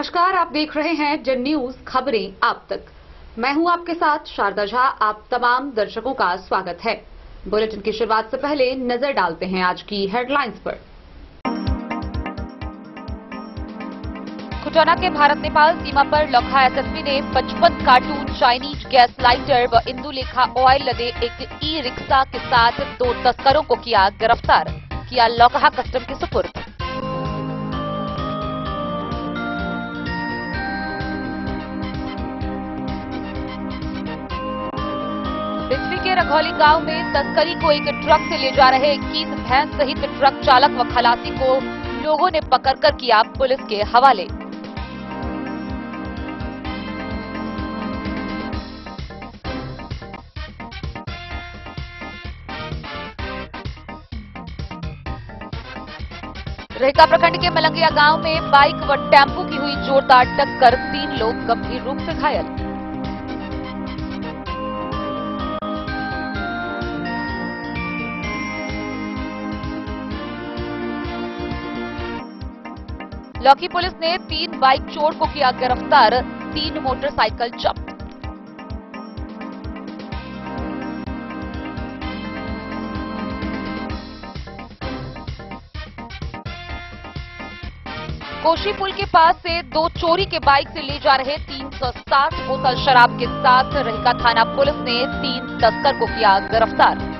नमस्कार, आप देख रहे हैं जन न्यूज खबरें आप तक। मैं हूं आपके साथ शारदा झा। आप तमाम दर्शकों का स्वागत है। बुलेटिन की शुरुआत से पहले नजर डालते हैं आज की हेडलाइंस पर। खुटौना के भारत नेपाल सीमा पर लौकहा एसएसबी ने 55 कार्टून चाइनीज गैस लाइटर व इंदुलेखा ऑयल लदे एक ई रिक्शा के साथ 2 तस्करों को किया गिरफ्तार, किया लौकहा कस्टम के सुपुर्द। बिस्फी के रघौली गांव में तस्करी को एक ट्रक से ले जा रहे 21 भैंस सहित ट्रक चालक व खलासी को लोगों ने पकड़कर किया पुलिस के हवाले। रेहका प्रखंड के मलंगिया गांव में बाइक व टेम्पो की हुई जोरदार टक्कर, 3 लोग गंभीर रूप से घायल। लौकी पुलिस ने 3 बाइक चोर को किया गिरफ्तार, 3 मोटरसाइकिल जब्त। कोशी पुल के पास से 2 चोरी के बाइक से ले जा रहे 360 बोतल शराब के साथ रेहका थाना पुलिस ने 3 तस्कर को किया गिरफ्तार।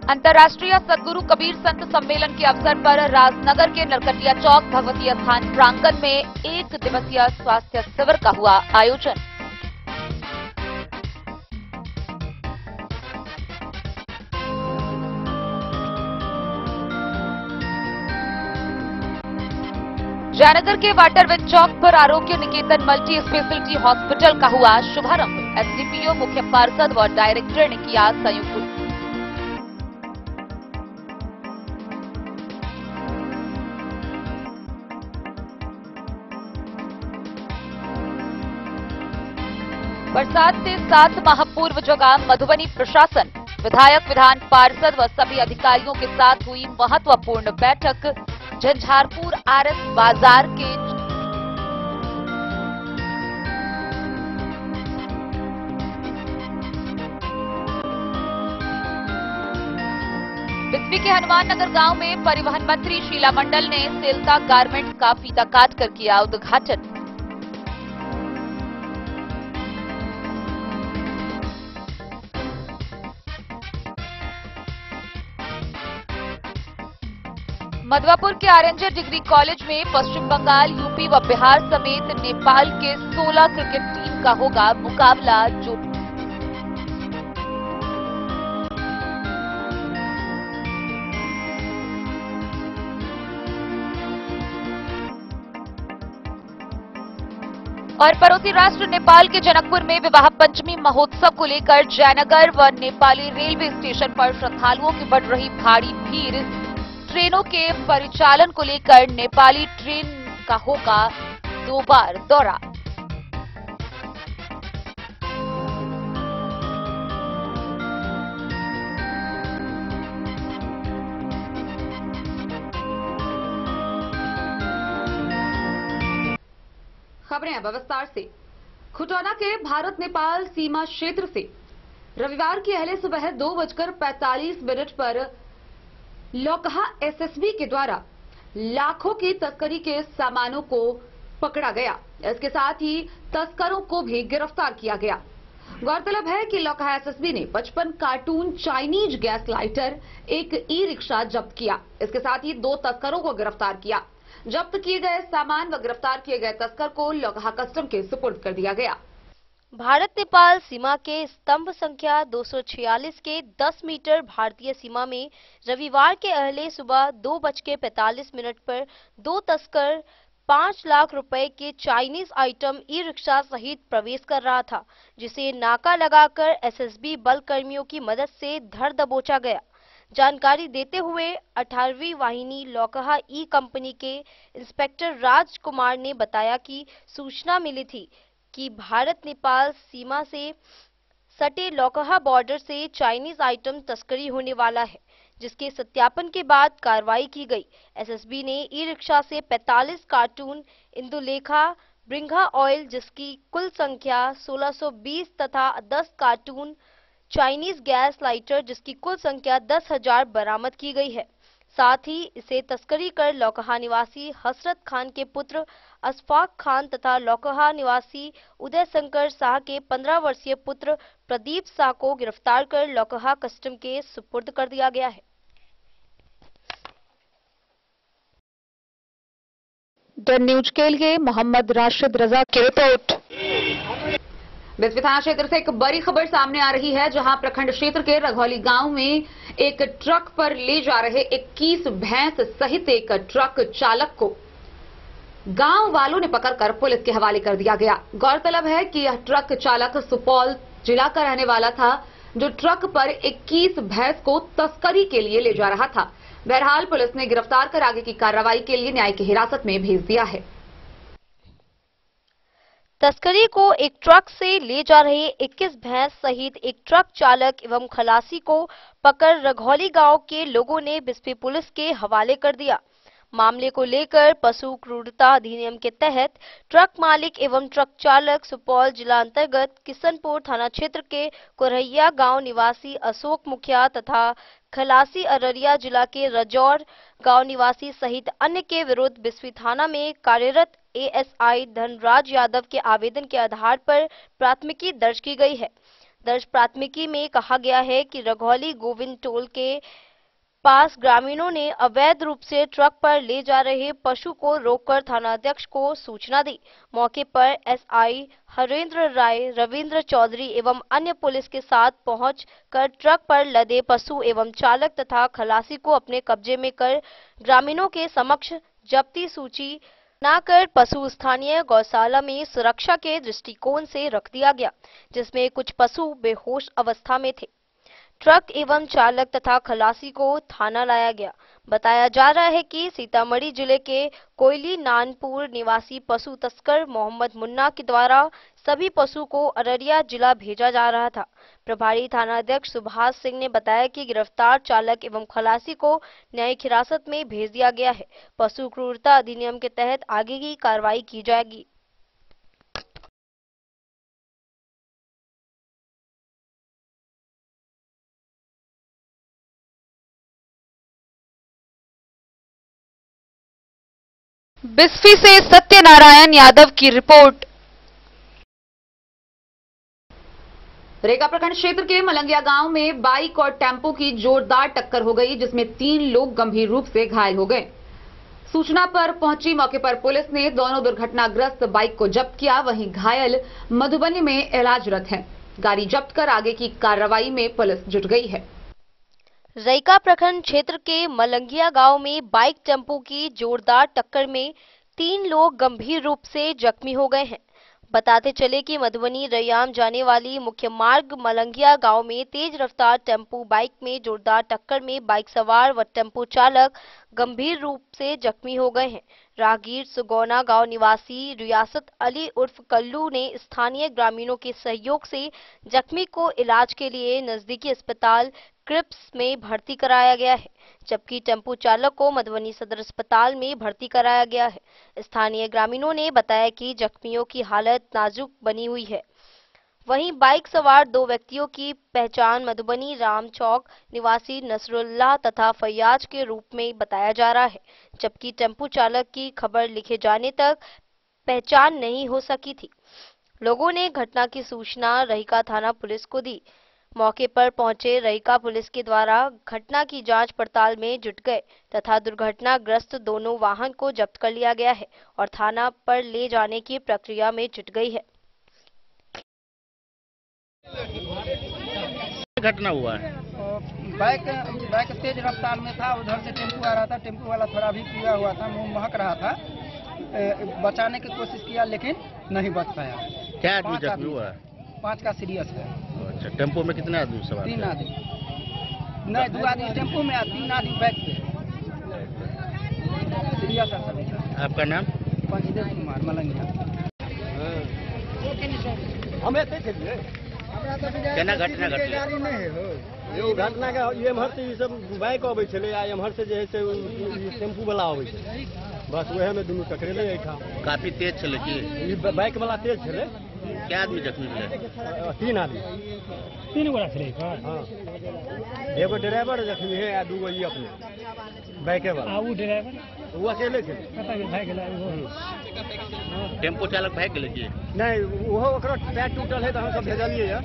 अंतर्राष्ट्रीय सदगुरु कबीर संत सम्मेलन के अवसर पर राजनगर के नरकटिया चौक भगवती स्थान प्रांगण में 1 दिवसीय स्वास्थ्य शिविर का हुआ आयोजन। जयनगर के वाटरवेज चौक पर आरोग्य निकेतन मल्टी स्पेशलिटी हॉस्पिटल का हुआ शुभारंभ। एसडीपीओ, मुख्य पार्षद व डायरेक्टर ने किया संयुक्त। बरसात से 7 माह पूर्व जगा मधुबनी प्रशासन, विधायक, विधान पार्षद व सभी अधिकारियों के साथ हुई महत्वपूर्ण बैठक। झंझारपुर आरएस बाजार के बिस्फी के हनुमान नगर गांव में परिवहन मंत्री शीला मंडल ने सेल्ता गारमेंट्स का फीता काटकर किया उद्घाटन। मधवापुर के आरएनजे डिग्री कॉलेज में पश्चिम बंगाल, यूपी व बिहार समेत नेपाल के 16 क्रिकेट टीम का होगा मुकाबला। जो और पड़ोसी राष्ट्र नेपाल के जनकपुर में विवाह पंचमी महोत्सव को लेकर जयनगर व नेपाली रेलवे स्टेशन पर श्रद्धालुओं की बढ़ रही भारी भीड़। ट्रेनों के परिचालन को लेकर नेपाली ट्रेन का होगा 2 बार दौरा। खबरें अब विस्तार से। खुटौना के भारत नेपाल सीमा क्षेत्र से रविवार की अहले सुबह 2:45 पर लौकहा एसएसबी के द्वारा लाखों की तस्करी के सामानों को पकड़ा गया। इसके साथ ही तस्करों को भी गिरफ्तार किया गया। गौरतलब है कि लौकहा एसएसबी ने 55 कार्टून चाइनीज गैस लाइटर, एक ई रिक्शा जब्त किया। इसके साथ ही 2 तस्करों को गिरफ्तार किया। जब्त किए गए सामान व गिरफ्तार किए गए तस्कर को लौकहा कस्टम के सुपुर्द कर दिया गया। भारत नेपाल सीमा के स्तंभ संख्या 246 के 10 मीटर भारतीय सीमा में रविवार के अहले सुबह 2:45 पर 2 तस्कर 5 लाख रुपए के चाइनीज आइटम ई रिक्शा सहित प्रवेश कर रहा था, जिसे नाका लगाकर एसएसबी बल कर्मियों की मदद से धर दबोचा गया। जानकारी देते हुए 18वीं वाहिनी लौकहा ई कंपनी के इंस्पेक्टर राजकुमार ने बताया कि सूचना मिली थी कि भारत नेपाल सीमा से सटे लौकहा बॉर्डर से चाइनीज आइटम तस्करी होने वाला है, जिसके सत्यापन के बाद कार्रवाई की गई। एसएसबी ने ई रिक्शा से 45 कार्टून इंदुलेखा ब्रिंघा ऑयल, जिसकी कुल संख्या 1620 तथा 10 कार्टून चाइनीज गैस लाइटर, जिसकी कुल संख्या 10,000 बरामद की गई है। साथ ही इसे तस्करी कर लौकहा निवासी हसरत खान के पुत्र अशफाक खान तथा लौकहा निवासी उदय शंकर शाह के 15 वर्षीय पुत्र प्रदीप शाह को गिरफ्तार कर लौकहा कस्टम के सुपुर्द कर दिया गया है। डन न्यूज के लिए मोहम्मद राशिद रजा की रिपोर्ट। बिस्फी थाना क्षेत्र से एक बड़ी खबर सामने आ रही है, जहां प्रखंड क्षेत्र के रघौली गांव में एक ट्रक पर ले जा रहे 21 भैंस सहित एक ट्रक चालक को गांव वालों ने पकड़कर पुलिस के हवाले कर दिया गया। गौरतलब है कि यह ट्रक चालक सुपौल जिला का रहने वाला था, जो ट्रक पर 21 भैंस को तस्करी के लिए ले जा रहा था। बहरहाल पुलिस ने गिरफ्तार कर आगे की कार्रवाई के लिए न्यायिक हिरासत में भेज दिया है। तस्करी को एक ट्रक से ले जा रहे 21 भैंस सहित एक ट्रक चालक एवं खलासी को पकड़ रघौली गांव के लोगों ने बिस्फी पुलिस के हवाले कर दिया। मामले को लेकर पशु क्रूरता अधिनियम के तहत ट्रक मालिक एवं ट्रक चालक सुपौल जिला अंतर्गत किशनपुर थाना क्षेत्र के कोरहैया गांव निवासी अशोक मुखिया तथा खलासी अररिया जिला के रजौर गांव निवासी सहित अन्य के विरुद्ध बिस्फी थाना में कार्यरत एएसआई धनराज यादव के आवेदन के आधार पर प्राथमिकी दर्ज की गई है। दर्ज प्राथमिकी में कहा गया है कि रघौली गोविंद टोल के पास ग्रामीणों ने अवैध रूप से ट्रक पर ले जा रहे पशु को रोककर थानाध्यक्ष को सूचना दी। मौके पर एसआई हरेंद्र राय, रविंद्र चौधरी एवं अन्य पुलिस के साथ पहुंच कर ट्रक पर लदे पशु एवं चालक तथा खलासी को अपने कब्जे में कर ग्रामीणों के समक्ष जब्ती सूची बनाकर पशु स्थानीय गौशाला में सुरक्षा के दृष्टिकोण से रख दिया गया, जिसमें कुछ पशु बेहोश अवस्था में थे। ट्रक एवं चालक तथा खलासी को थाना लाया गया। बताया जा रहा है कि सीतामढ़ी जिले के कोयली नानपुर निवासी पशु तस्कर मोहम्मद मुन्ना के द्वारा सभी पशु को अररिया जिला भेजा जा रहा था। प्रभारी थानाध्यक्ष सुभाष सिंह ने बताया कि गिरफ्तार चालक एवं खलासी को न्यायिक हिरासत में भेज दिया गया है। पशु क्रूरता अधिनियम के तहत आगे की कार्रवाई की जाएगी। बिस्फी से सत्यनारायण यादव की रिपोर्ट। रेगा प्रखंड क्षेत्र के मलंगिया गांव में बाइक और टेम्पो की जोरदार टक्कर हो गई, जिसमें 3 लोग गंभीर रूप से घायल हो गए। सूचना पर पहुंची मौके पर पुलिस ने दोनों दुर्घटनाग्रस्त बाइक को जब्त किया, वहीं घायल मधुबनी में इलाजरत हैं। गाड़ी जब्त कर आगे की कार्रवाई में पुलिस जुट गई है। रईका प्रखंड क्षेत्र के मलंगिया गांव में बाइक टेम्पो की जोरदार टक्कर में 3 लोग गंभीर रूप से जख्मी हो गए हैं। बताते चले कि मधुबनी रैयाम जाने वाली मुख्य मार्ग मलंगिया गांव में तेज रफ्तार टेम्पो बाइक में जोरदार टक्कर में बाइक सवार व टेम्पो चालक गंभीर रूप से जख्मी हो गए हैं। राहगीर सुगौना गांव निवासी रियासत अली उर्फ कल्लू ने स्थानीय ग्रामीणों के सहयोग से जख्मी को इलाज के लिए नजदीकी अस्पताल क्रिप्स में भर्ती कराया गया है, जबकि टेम्पो चालक को मधुबनी सदर अस्पताल में भर्ती कराया गया है। स्थानीय ग्रामीणों ने बताया कि जख्मियों की हालत नाजुक बनी हुई है। वहीं बाइक सवार 2 व्यक्तियों की पहचान मधुबनी राम चौक निवासी नसरुल्लाह तथा फैयाज के रूप में बताया जा रहा है, जबकि टेम्पो चालक की खबर लिखे जाने तक पहचान नहीं हो सकी थी। लोगों ने घटना की सूचना रहीका थाना पुलिस को दी। मौके पर पहुंचे रहीका पुलिस के द्वारा घटना की जांच पड़ताल में जुट गए तथा दुर्घटनाग्रस्त दोनों वाहन को जब्त कर लिया गया है और थाना पर ले जाने की प्रक्रिया में जुट गई है। घटना हुआ है, बाइक तेज रफ्तार में था, उधर से टेम्पो आ रहा था। टेम्पो वाला थोड़ा भी पिया हुआ था, मुंह महक रहा था। बचाने की कोशिश किया लेकिन नहीं बच पाया। क्या आदमी जख्मी हुआ है? 5 का सीरियस है। अच्छा, टेम्पो में कितने आदमी सवार? 3 आदमी नहीं, 2 आदमी टेम्पो में, 3 आदमी बाइक पे। सीरियस है सभी। आपका नाम? पंचदेव कुमार, मलंगिया। केना घटना घटलै? एगो घटना के एम्हर से सब बाइक अबै छलै आ एम्हर से जे है से टेम्पू वाला अबै छै, बस वह में दुनू टकरेले एहिठाम। काफी तेज छलै की? ई बाइक वाला तेज छलै। क्या आदमी जख्मी भेलै? 3 आदमी। 3 गोरा छलै? हाँ, एगो ड्राइवर जख्मी है आ दूगो ई अपने बाइके वाला। ऊ ड्राइवर वो अकेले थे। कतऽ गेल? भागि गेलै? टेम्पो चालक भागि गेलै की? नहीं, वो ओकरा पैर टूटल है तो हम सब भेजलिए है।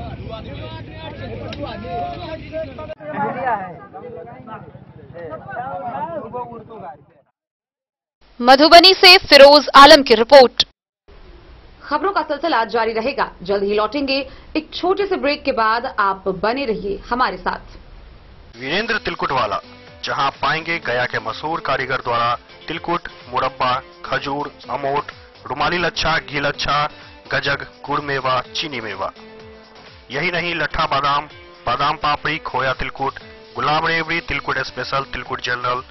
मधुबनी से फिरोज आलम की रिपोर्ट। खबरों का सिलसिला जारी रहेगा, जल्द ही लौटेंगे एक छोटे से ब्रेक के बाद। आप बने रहिए हमारे साथ। वीरेंद्र तिलकुट वाला, जहां पाएंगे गया के मशहूर कारीगर द्वारा तिलकुट, मुरब्बा, खजूर, अमोट, रुमाली लच्छा, घी लच्छा, गजक, गुड़ मेवा, चीनी मेवा। यही नहीं, लट्ठा बादाम, बादाम पापड़ी, खोया तिलकुट, गुलाब रेवड़ी, तिलकुट स्पेशल, तिलकुट जनरल,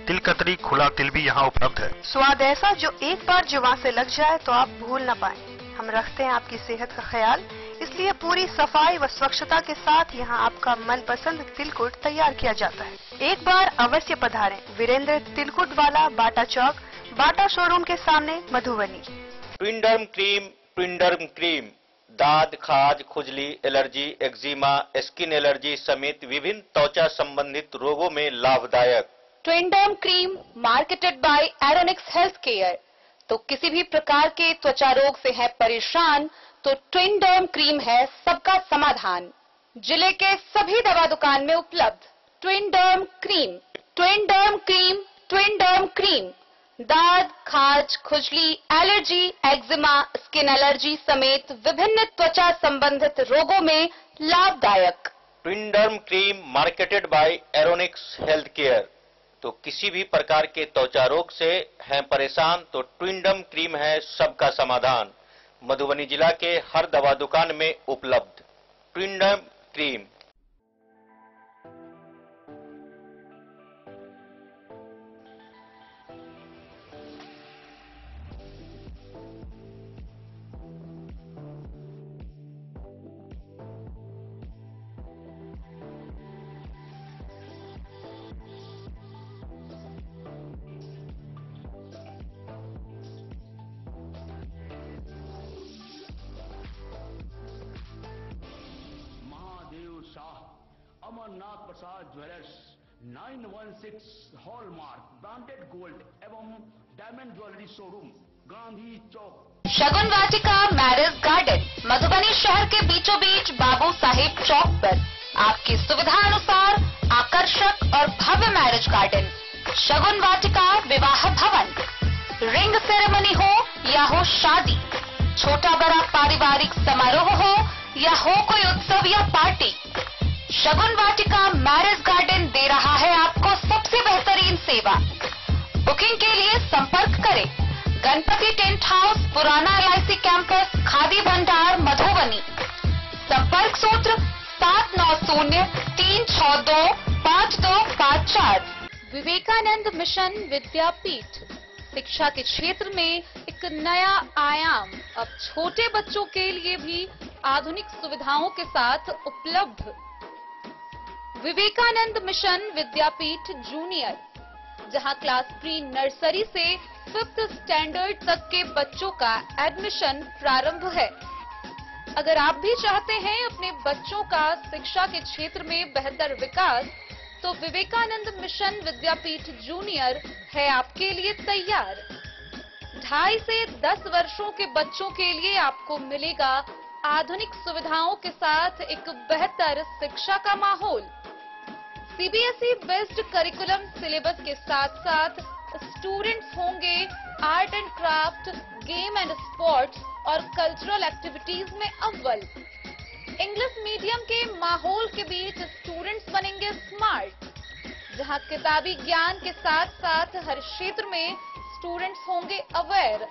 तिल कतरी, खुला तिल भी यहाँ उपलब्ध है। स्वाद ऐसा जो एक बार जुबान से लग जाए तो आप भूल न पाएं। हम रखते हैं आपकी सेहत का ख्याल, इसलिए पूरी सफाई व स्वच्छता के साथ यहाँ आपका मनपसंद तिलकुट तैयार किया जाता है। एक बार अवश्य पधारें वीरेंद्र तिलकुट वाला, बाटा चौक, बाटा शोरूम के सामने, मधुबनी। ट्विंडर्म क्रीम, ट्विंडर्म क्रीम दाद, खाज, खुजली, एलर्जी, एक्जिमा, स्किन एलर्जी समेत विभिन्न त्वचा संबंधित रोगों में लाभदायक। Twinderm cream marketed by Aeronix health care. तो किसी भी प्रकार के त्वचा रोग से है परेशान तो ट्विंडर्म क्रीम है सबका समाधान। जिले के सभी दवा दुकान में उपलब्ध ट्विंडर्म क्रीम। ट्विंडर्म क्रीम, ट्विंडर्म क्रीम दाद, खाज, खुजली, एलर्जी, एक्जिमा, स्किन एलर्जी समेत विभिन्न त्वचा संबंधित रोगों में लाभदायक। Twinderm cream marketed by Aeronix health care. तो किसी भी प्रकार के त्वचा रोग से हैं परेशान तो ट्विंडर्म क्रीम है सबका समाधान। मधुबनी जिला के हर दवा दुकान में उपलब्ध ट्विंडर्म क्रीम। अमरनाथ प्रसाद ज्वेलर्स 916 हॉलमार्क ब्रांडेड गोल्ड एवं डायमंड ज्वेलरी शोरूम, गांधी चौक। शगुन वाटिका मैरिज गार्डन मधुबनी शहर के बीचों बीच बाबू साहेब चौक पर आपकी सुविधा अनुसार आकर्षक और भव्य मैरिज गार्डन। शगुन वाटिका विवाह भवन, रिंग सेरेमनी हो या हो शादी, छोटा बड़ा पारिवारिक समारोह हो या हो कोई उत्सव या पार्टी, शगुन वाटिका मैरिज गार्डन दे रहा है आपको सबसे बेहतरीन सेवा। बुकिंग के लिए संपर्क करें गणपति टेंट हाउस, पुराना LIC कैंपस, खादी भंडार, मधुबनी। संपर्क सूत्र 7903625254। विवेकानंद मिशन विद्यापीठ शिक्षा के क्षेत्र में एक नया आयाम अब छोटे बच्चों के लिए भी आधुनिक सुविधाओं के साथ उपलब्ध। विवेकानंद मिशन विद्यापीठ जूनियर, जहां क्लास प्री नर्सरी से 5th स्टैंडर्ड तक के बच्चों का एडमिशन प्रारंभ है। अगर आप भी चाहते हैं अपने बच्चों का शिक्षा के क्षेत्र में बेहतर विकास, तो विवेकानंद मिशन विद्यापीठ जूनियर है आपके लिए तैयार। 2.5 से 10 वर्षों के बच्चों के लिए आपको मिलेगा आधुनिक सुविधाओं के साथ एक बेहतर शिक्षा का माहौल। CBSE बेस्ड करिकुलम सिलेबस के साथ साथ स्टूडेंट्स होंगे art and craft, game and sports और कल्चरल एक्टिविटीज में अव्वल। इंग्लिश मीडियम के माहौल के बीच स्टूडेंट्स बनेंगे स्मार्ट, जहां किताबी ज्ञान के साथ साथ हर क्षेत्र में स्टूडेंट्स होंगे अवेयर।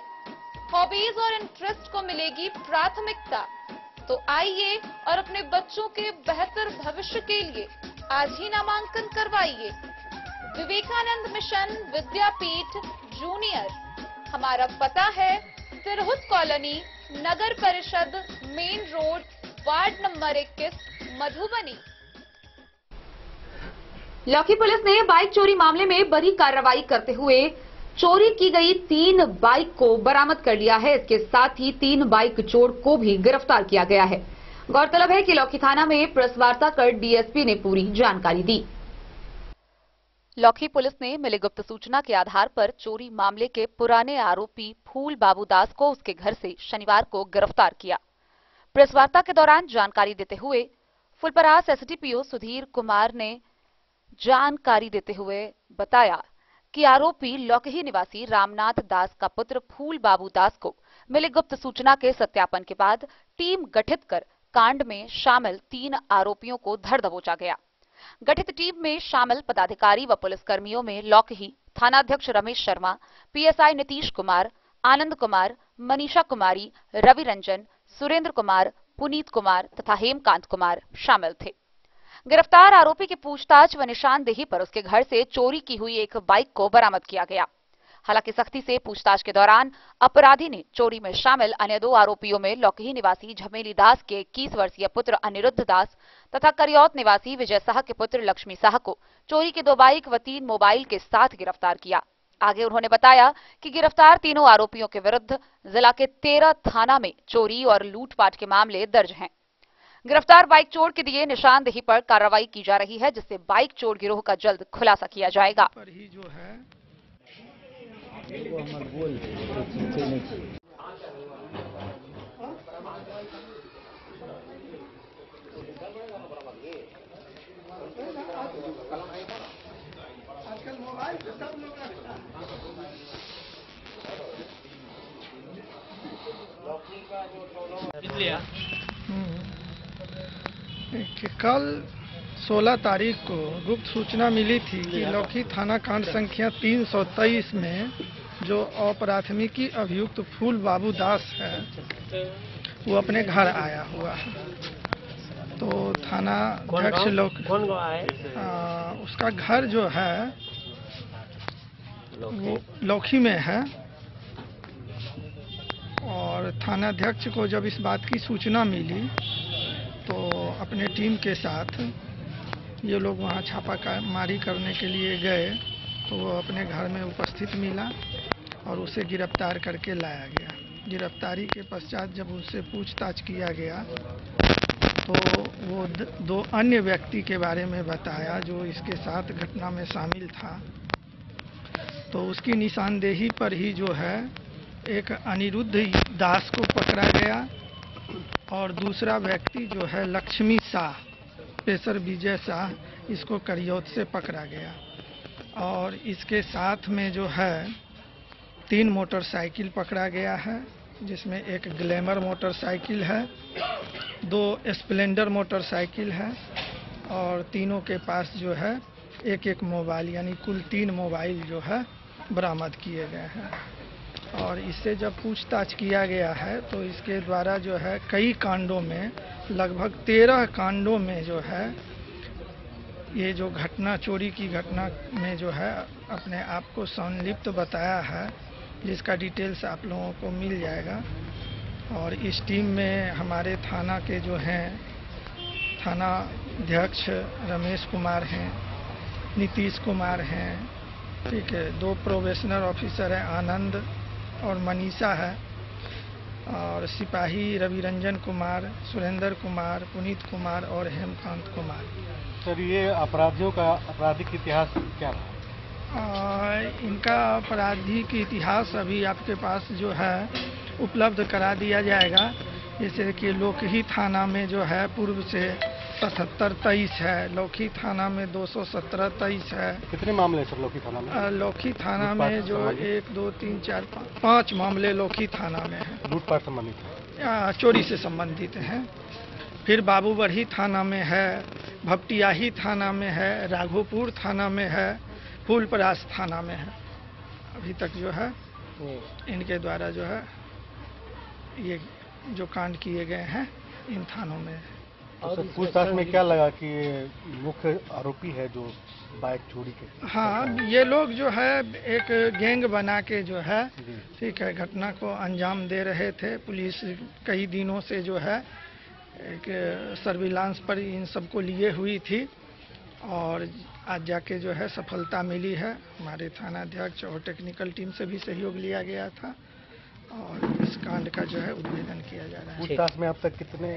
हॉबीज और इंटरेस्ट को मिलेगी प्राथमिकता। तो आइए और अपने बच्चों के बेहतर भविष्य के लिए आज ही नामांकन करवाइए। विवेकानंद मिशन विद्यापीठ जूनियर। हमारा पता है तिरहुत कॉलोनी, नगर परिषद, main road, ward number 21 Madhubani. लौकी पुलिस ने बाइक चोरी मामले में बड़ी कार्रवाई करते हुए चोरी की गई 3 बाइक को बरामद कर लिया है। इसके साथ ही 3 बाइक चोर को भी गिरफ्तार किया गया है। गौरतलब है कि लौकी थाना में प्रेस वार्ता कर डीएसपी ने पूरी जानकारी दी। लौकी पुलिस ने मिली गुप्त सूचना के आधार पर चोरी मामले के पुराने आरोपी फूल बाबू दास को उसके घर से शनिवार को गिरफ्तार किया। प्रेस वार्ता के दौरान जानकारी देते हुए फुलपरास एसडीपीओ सुधीर कुमार ने जानकारी देते हुए बताया कि आरोपी लौकही निवासी रामनाथ दास का पुत्र फूल बाबू दास को मिली गुप्त सूचना के सत्यापन के बाद टीम गठित कर कांड में शामिल 3 आरोपियों को धर दबोचा गया। गठित टीम में शामिल पदाधिकारी व पुलिसकर्मियों में लौकही थानाध्यक्ष रमेश शर्मा, पीएसआई नीतीश कुमार, आनंद कुमार, मनीषा कुमारी, रवि रंजन, सुरेंद्र कुमार, पुनीत कुमार तथा हेमकांत कुमार शामिल थे। गिरफ्तार आरोपी की पूछताछ व निशानदेही पर उसके घर से चोरी की हुई एक बाइक को बरामद किया गया। हालांकि सख्ती से पूछताछ के दौरान अपराधी ने चोरी में शामिल अन्य 2 आरोपियों में लौकही निवासी झमेली दास के 21 वर्षीय पुत्र अनिरुद्ध दास तथा करियौत निवासी विजय शाह के पुत्र लक्ष्मी शाह को चोरी की 2 बाइक व 3 मोबाइल के साथ गिरफ्तार किया। आगे उन्होंने बताया कि गिरफ्तार तीनों आरोपियों के विरुद्ध जिला के 13 थाना में चोरी और लूटपाट के मामले दर्ज हैं। गिरफ्तार बाइक चोर के दिए निशानदेही पर कार्रवाई की जा रही है, जिससे बाइक चोर गिरोह का जल्द खुलासा किया जाएगा। पर ही जो है आजकल मोबाइल पे सब लोग कल 16 तारीख को गुप्त सूचना मिली थी कि लौकी थाना कांड संख्या 323 में जो अप्राथमिकी अभियुक्त फूल बाबू दास है वो अपने घर आया हुआ है। तो थाना अध्यक्ष उसका घर जो है वो लौकी में है और थाना अध्यक्ष को जब इस बात की सूचना मिली तो अपने टीम के साथ ये लोग वहाँ छापामारी करने के लिए गए तो वो अपने घर में उपस्थित मिला और उसे गिरफ्तार करके लाया गया। गिरफ्तारी के पश्चात जब उससे पूछताछ किया गया तो वो 2 अन्य व्यक्ति के बारे में बताया जो इसके साथ घटना में शामिल था। तो उसकी निशानदेही पर ही जो है एक अनिरुद्ध दास को पकड़ा गया और दूसरा व्यक्ति जो है लक्ष्मी शाह पेशर विजय शाह इसको करियौत से पकड़ा गया। और इसके साथ में जो है 3 मोटरसाइकिल पकड़ा गया है, जिसमें एक ग्लैमर मोटरसाइकिल है, 2 स्प्लेंडर मोटरसाइकिल है और तीनों के पास जो है एक मोबाइल यानी कुल 3 मोबाइल जो है बरामद किए गए हैं। और इससे जब पूछताछ किया गया है तो इसके द्वारा जो है कई कांडों में लगभग 13 कांडों में जो है ये जो घटना चोरी की घटना में जो है अपने आप को संलिप्त बताया है, जिसका डिटेल्स आप लोगों को मिल जाएगा। और इस टीम में हमारे थाना के जो हैं थाना अध्यक्ष रमेश कुमार हैं, नीतीश कुमार हैं, ठीक है, 2 प्रोबेशनर ऑफिसर हैं आनंद और मनीषा है, और सिपाही रवि रंजन कुमार, सुरेंद्र कुमार, पुनीत कुमार और हेमकांत कुमार। सर ये अपराधियों का आपराधिक इतिहास क्या रहा? इनका आपराधिक इतिहास अभी आपके पास जो है उपलब्ध करा दिया जाएगा। जैसे कि लौकी थाना में जो है पूर्व से 77-23 है, लौकी थाना में 217-23 है। कितने मामले सर लौकी थाना में? लौकी थाना में जो 1 2 3 4 5 मामले लौकी थाना में है, लूटपाट संबंधित चोरी से संबंधित हैं। फिर बाबूबढ़ी थाना में है, भपटियाही थाना में है, राघोपुर थाना में है, फूलपरास थाना में है। अभी तक जो है इनके द्वारा जो है ये जो कांड किए गए हैं इन थानों में। और पूछताछ में क्या लगा कि मुख्य आरोपी है जो बाइक चोरी के? हाँ, ये लोग जो है एक गैंग बना के जो है ठीक है घटना को अंजाम दे रहे थे। पुलिस कई दिनों से जो है एक सर्विलांस पर इन सबको लिए हुई थी और आज जाके जो है सफलता मिली है। हमारे थानाध्यक्ष और टेक्निकल टीम से भी सहयोग लिया गया था और इस कांड का जो है उद्भेदन किया जा रहा है। पूछताछ में अब तक कितने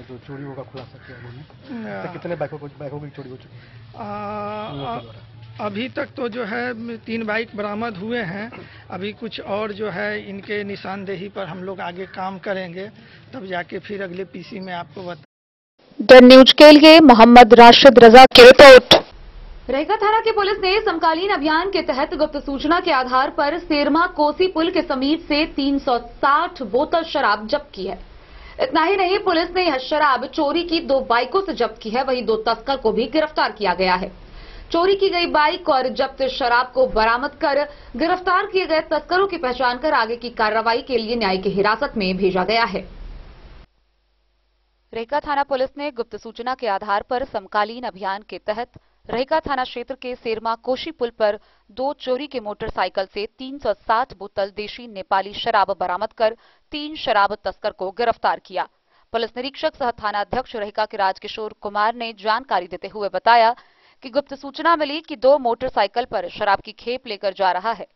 जो चोरियों का खुलासा किया उन्होंने? कितने बाइकों की चोरी हो चुकी है? अभी तक तो जो है 3 बाइक बरामद हुए हैं। अभी कुछ और जो है इनके निशानदेही पर हम लोग आगे काम करेंगे, तब जाके फिर अगले पीसी में आपको बता। डन न्यूज के लिए मोहम्मद राशिद रजा की रिपोर्ट। रहिका थाना की पुलिस ने समकालीन अभियान के तहत गुप्त सूचना के आधार पर सेरमा कोसी पुल के समीप से 360 बोतल शराब जब्त की है। इतना ही नहीं, पुलिस ने यह शराब चोरी की 2 बाइकों से जब्त की है। वहीं 2 तस्कर को भी गिरफ्तार किया गया है। चोरी की गई बाइक और जब्त शराब को बरामद कर गिरफ्तार किए गए तस्करों की पहचान कर आगे की कार्रवाई के लिए न्यायिक हिरासत में भेजा गया है। रहिका थाना पुलिस ने गुप्त सूचना के आधार पर समकालीन अभियान के तहत रहिका थाना क्षेत्र के सेरमा कोशी पुल पर 2 चोरी के मोटरसाइकिल से 360 बोतल देशी नेपाली शराब बरामद कर 3 शराब तस्कर को गिरफ्तार किया। पुलिस निरीक्षक सह थानाध्यक्ष रहिका के राजकिशोर कुमार ने जानकारी देते हुए बताया कि गुप्त सूचना मिली कि 2 मोटरसाइकिल पर शराब की खेप लेकर जा रहा है।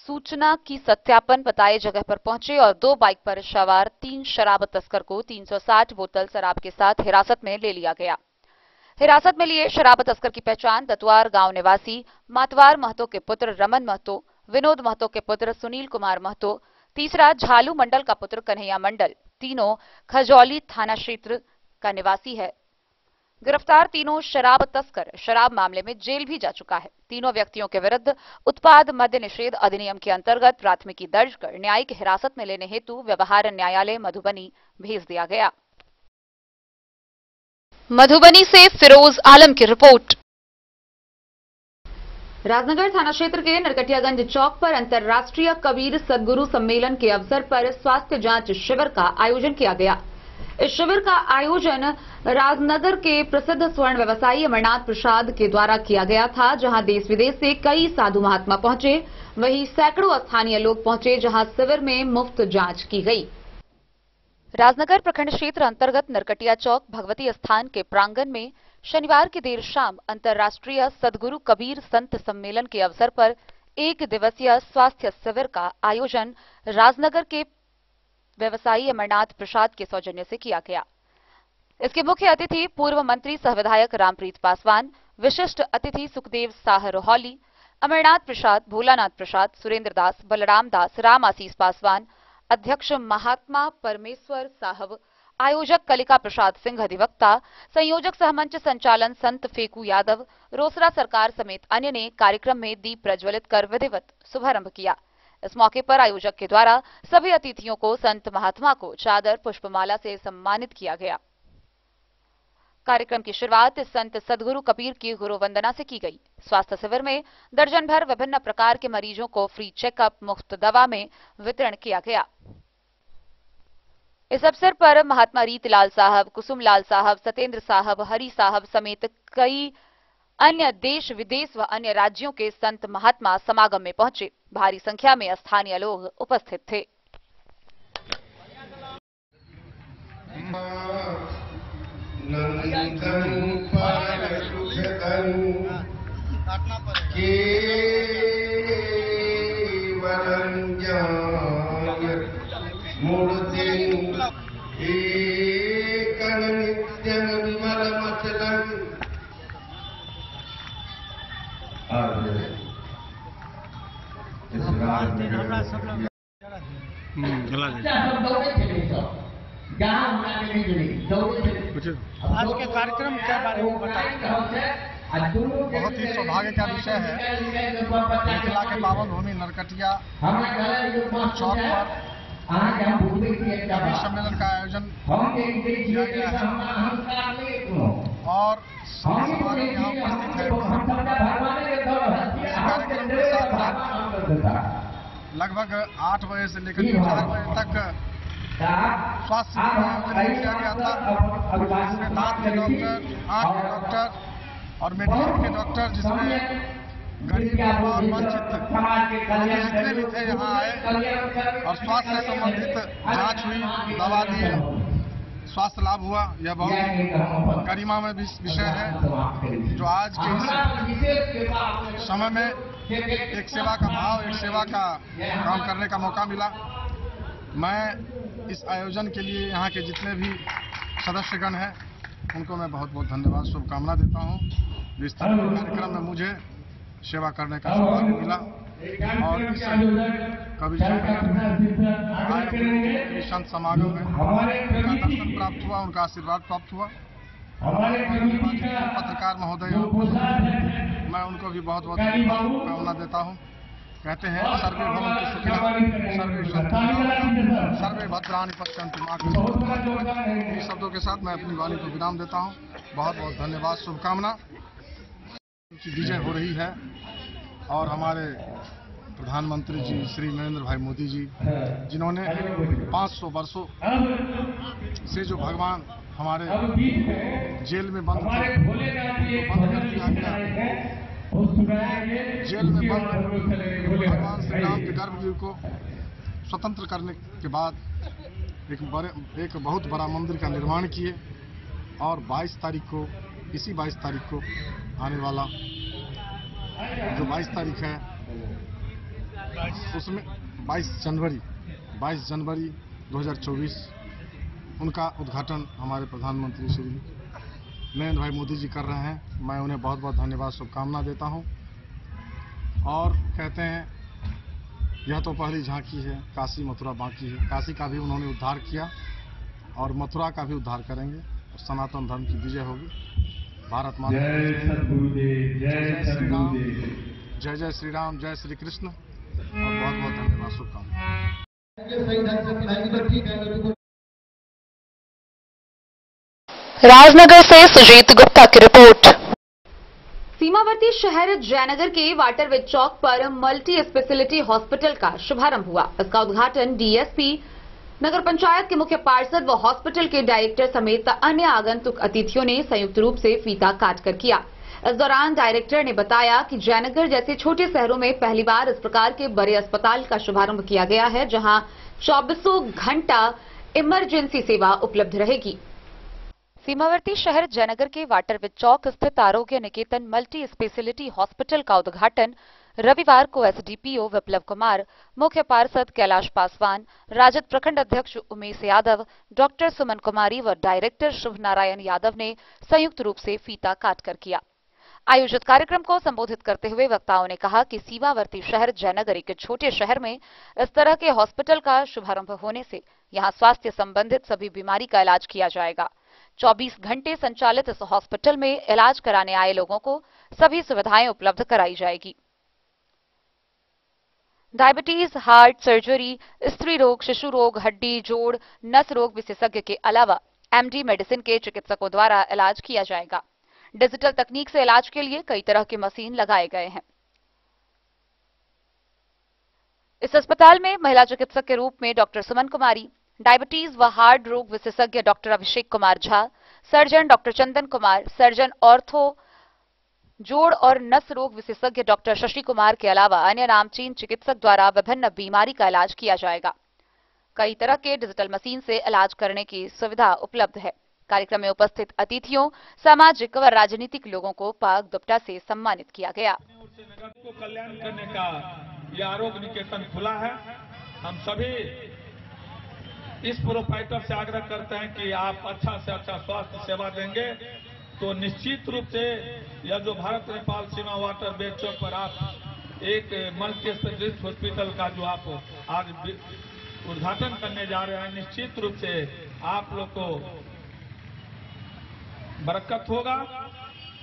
सूचना की सत्यापन बताए जगह पर पहुंचे और 2 बाइक पर सवार 3 शराब तस्कर को 360 बोतल शराब के साथ हिरासत में ले लिया गया। हिरासत में लिए शराब तस्कर की पहचान दतवार गांव निवासी मातवार महतो के पुत्र रमन महतो, विनोद महतो के पुत्र सुनील कुमार महतो, तीसरा झालू मंडल का पुत्र कन्हैया मंडल, तीनों खजौली थाना क्षेत्र का निवासी है। गिरफ्तार तीनों शराब तस्कर शराब मामले में जेल भी जा चुका है। तीनों व्यक्तियों के विरुद्ध उत्पाद मद्य निषेध अधिनियम के अंतर्गत प्राथमिकी दर्ज कर न्यायिक हिरासत में लेने हेतु व्यवहार न्यायालय मधुबनी भेज दिया गया। मधुबनी से फिरोज आलम की रिपोर्ट। राजनगर थाना क्षेत्र के नरकटियागंज चौक पर अंतर्राष्ट्रीय कबीर सदगुरु सम्मेलन के अवसर पर स्वास्थ्य जांच शिविर का आयोजन किया गया। इस शिविर का आयोजन राजनगर के प्रसिद्ध स्वर्ण व्यवसायी अमरनाथ प्रसाद के द्वारा किया गया था, जहां देश विदेश से कई साधु महात्मा पहुंचे। वहीं सैकड़ों स्थानीय लोग पहुंचे, जहां शिविर में मुफ्त जांच की गई। राजनगर प्रखंड क्षेत्र अंतर्गत नरकटिया चौक भगवती स्थान के प्रांगण में शनिवार की देर शाम अंतर्राष्ट्रीय सदगुरु कबीर संत सम्मेलन के अवसर पर 1 दिवसीय स्वास्थ्य शिविर का आयोजन राजनगर के व्यवसायी अमरनाथ प्रसाद के सौजन्य से किया गया। इसके मुख्य अतिथि पूर्व मंत्री सह विधायक रामप्रीत पासवान, विशिष्ट अतिथि सुखदेव साह रोहौली, अमरनाथ प्रसाद, भोलानाथ प्रसाद, सुरेंद्र दास, बलराम दास, राम आशीष पासवान, अध्यक्ष महात्मा परमेश्वर साहब, आयोजक कलिका प्रसाद सिंह अधिवक्ता, संयोजक सहमंच संचालन संत फेकू यादव, रोसरा सरकार समेत अन्य ने कार्यक्रम में दीप प्रज्वलित कर विधिवत शुभारंभ किया। इस मौके पर आयोजक के द्वारा सभी अतिथियों को संत महात्मा को चादर पुष्पमाला से सम्मानित किया गया। कार्यक्रम की शुरुआत संत सदगुरु कबीर की गुरु वंदना से की गई। स्वास्थ्य शिविर में दर्जन भर विभिन्न प्रकार के मरीजों को फ्री चेकअप, मुफ्त दवा में वितरण किया गया। इस अवसर पर महात्मा रीतलाल साहब, कुसुमलाल साहब, सतेंद्र साहब, हरि साहब समेत कई अन्य देश विदेश व अन्य राज्यों के संत महात्मा समागम में पहुंचे। भारी संख्या में स्थानीय लोग उपस्थित थे। आज के कार्यक्रम के बारे में बताइए। बहुत ही सौभाग्य का विषय है। जिला के पावन भूमि नरकटिया चौक पर कबीर सम्मेलन का आयोजन किया गया है और हमारे यहाँ उपस्थित है। इस कार्यक्रम के साथ साथ लगभग 8 बजे से लेकर 4 बजे तक स्वास्थ्य शिविर का आयोजन किया गया था, जिसमें दांत के डॉक्टर, आंख के डॉक्टर और मेडिसिन के डॉक्टर, जिसमें गरीब और वंचित जितने भी थे यहाँ आए और स्वास्थ्य से संबंधित जांच हुई, दवा दी स्वास्थ्य लाभ हुआ, यह बहुत गरिमा में विषय है, जो आज के इस समय में एक सेवा का भाव, एक सेवा का काम करने का मौका मिला। मैं इस आयोजन के लिए यहाँ के जितने भी सदस्यगण हैं उनको मैं बहुत बहुत धन्यवाद, शुभकामना देता हूँ। इस तरह के कार्यक्रम में मुझे सेवा करने का सौभाग्य मिला और इस कवि संत समागम में उनका दर्शन प्राप्त हुआ, उनका आशीर्वाद प्राप्त हुआ। पत्रकार महोदय, मैं उनको भी बहुत बहुत शुभकामना देता हूँ। कहते हैं सर्वे भवन्तु सुखिनः, सर्वे सन्तु निरामयाः, सर्वे भद्राणि पश्यन्तु मा कश्चित्। इन शब्दों के साथ मैं अपनी वाणी को विराम देता हूँ। बहुत बहुत धन्यवाद, शुभकामना की विजय हो रही है और हमारे प्रधानमंत्री जी श्री नरेंद्र भाई मोदी जी, जिन्होंने 500 वर्षों से जो भगवान हमारे जेल में बंद कर दिया गया, जेल में बंद भगवान श्री राम के गर्भगृह को स्वतंत्र करने के बाद एक बहुत बड़ा मंदिर का निर्माण किए और 22 तारीख को, इसी 22 तारीख को आने वाला जो 22 तारीख है उसमें 22 जनवरी 2024 उनका उद्घाटन हमारे प्रधानमंत्री श्री नरेंद्र भाई मोदी जी कर रहे हैं। मैं उन्हें बहुत बहुत धन्यवाद, शुभकामना देता हूं। और कहते हैं यह तो पहली झांकी है, काशी मथुरा बाकी है। काशी का भी उन्होंने उद्धार किया और मथुरा का भी उद्धार करेंगे और सनातन धर्म की विजय होगी। भारत माता जय श्री राम, जय जय श्री राम, जय श्री कृष्ण और बहुत बहुत धन्यवाद, शुभकामनाएं। राजनगर से सुजीत गुप्ता की रिपोर्ट। सीमावर्ती शहर जयनगर के वाटरविच चौक पर मल्टी स्पेशलिटी हॉस्पिटल का शुभारंभ हुआ। इसका उद्घाटन डीएसपी, नगर पंचायत के मुख्य पार्षद व हॉस्पिटल के डायरेक्टर समेत अन्य आगंतुक अतिथियों ने संयुक्त रूप से फीता काटकर किया। इस दौरान डायरेक्टर ने बताया कि जयनगर जैसे छोटे शहरों में पहली बार इस प्रकार के बड़े अस्पताल का शुभारंभ किया गया है, जहां 24 घंटा इमरजेंसी सेवा उपलब्ध रहेगी। सीमावर्ती शहर जयनगर के वाटरविच चौक स्थित आरोग्य निकेतन मल्टी स्पेशलिटी हॉस्पिटल का उद्घाटन रविवार को एसडीपीओ विप्लव कुमार, मुख्य पार्षद कैलाश पासवान, राजद प्रखंड अध्यक्ष उमेश यादव, डॉक्टर सुमन कुमारी व डायरेक्टर शुभ नारायण यादव ने संयुक्त रूप से फीता काटकर किया। आयोजित कार्यक्रम को संबोधित करते हुए वक्ताओं ने कहा कि सीमावर्ती शहर जयनगर एक छोटे शहर में इस तरह के हॉस्पिटल का शुभारंभ होने से यहां स्वास्थ्य संबंधित सभी बीमारी का इलाज किया जाएगा। 24 घंटे संचालित इस हॉस्पिटल में इलाज कराने आए लोगों को सभी सुविधाएं उपलब्ध कराई जाएगी। डायबिटीज, हार्ट सर्जरी, स्त्री रोग, शिशु रोग, हड्डी, जोड़, नस रोग विशेषज्ञ के अलावा एमडी मेडिसिन के चिकित्सकों द्वारा इलाज किया जाएगा। डिजिटल तकनीक से इलाज के लिए कई तरह के मशीन लगाए गए हैं। इस अस्पताल में महिला चिकित्सक के रूप में डॉक्टर सुमन कुमारी, डायबिटीज व हार्ट रोग विशेषज्ञ doctor Abhishek Kumar Jha, surgeon doctor Chandan Kumar, surgeon ortho, जोड़ और नस रोग विशेषज्ञ डॉक्टर शशि कुमार के अलावा अन्य नामचीन चिकित्सक द्वारा विभिन्न बीमारी का इलाज किया जाएगा। कई तरह के डिजिटल मशीन से इलाज करने की सुविधा उपलब्ध है। कार्यक्रम में उपस्थित अतिथियों, सामाजिक व राजनीतिक लोगों को पाग दुपट्टा से सम्मानित किया गया। को कल्याण करने का यह आरोग्य निकेतन खुला है। हम सभी इस प्रोपाइटर से आग्रह करते हैं कि आप अच्छा से अच्छा स्वास्थ्य सेवा देंगे तो निश्चित रूप से यह जो भारत नेपाल सीमा वाटर बेड चौक पर आप एक मल्टी स्पेशलिस्ट हॉस्पिटल का जो आप आज उद्घाटन करने जा रहे हैं, निश्चित रूप से आप लोग को बरकत होगा।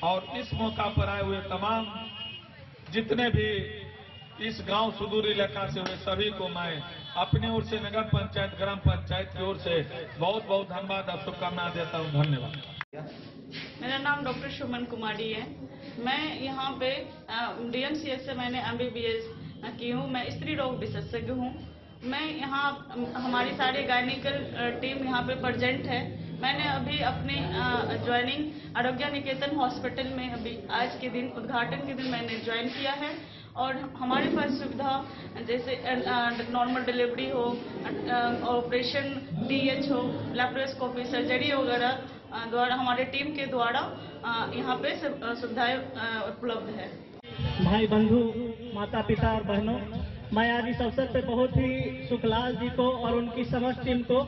और इस मौका पर आए हुए तमाम जितने भी इस गांव सुदूर इलाका से हुए सभी को मैं अपनी ओर से नगर पंचायत, ग्राम पंचायत की ओर से बहुत बहुत धन्यवाद और शुभकामनाएं देता हूं। धन्यवाद। मेरा नाम डॉक्टर सुमन कुमारी है। मैं यहाँ पे डीएमसीएच से मैंने एमबीबीएस की हूँ। मैं स्त्री रोग विशेषज्ञ हूँ। मैं यहाँ हमारी सारी गायनिकल टीम यहाँ पे प्रेजेंट है। मैंने अभी अपनी ज्वाइनिंग आरोग्य निकेतन हॉस्पिटल में अभी आज के दिन, उद्घाटन के दिन मैंने ज्वाइन किया है और हमारे पास सुविधा जैसे नॉर्मल डिलीवरी हो, ऑपरेशन DH हो, लैप्रोस्कोपी सर्जरी वगैरह द्वारा हमारे टीम के द्वारा यहाँ पे सुविधाएं उपलब्ध है। भाई बंधु, माता पिता और बहनों, मैं आज इस अवसर पे बहुत ही सुखलाल जी को और उनकी समस्त टीम को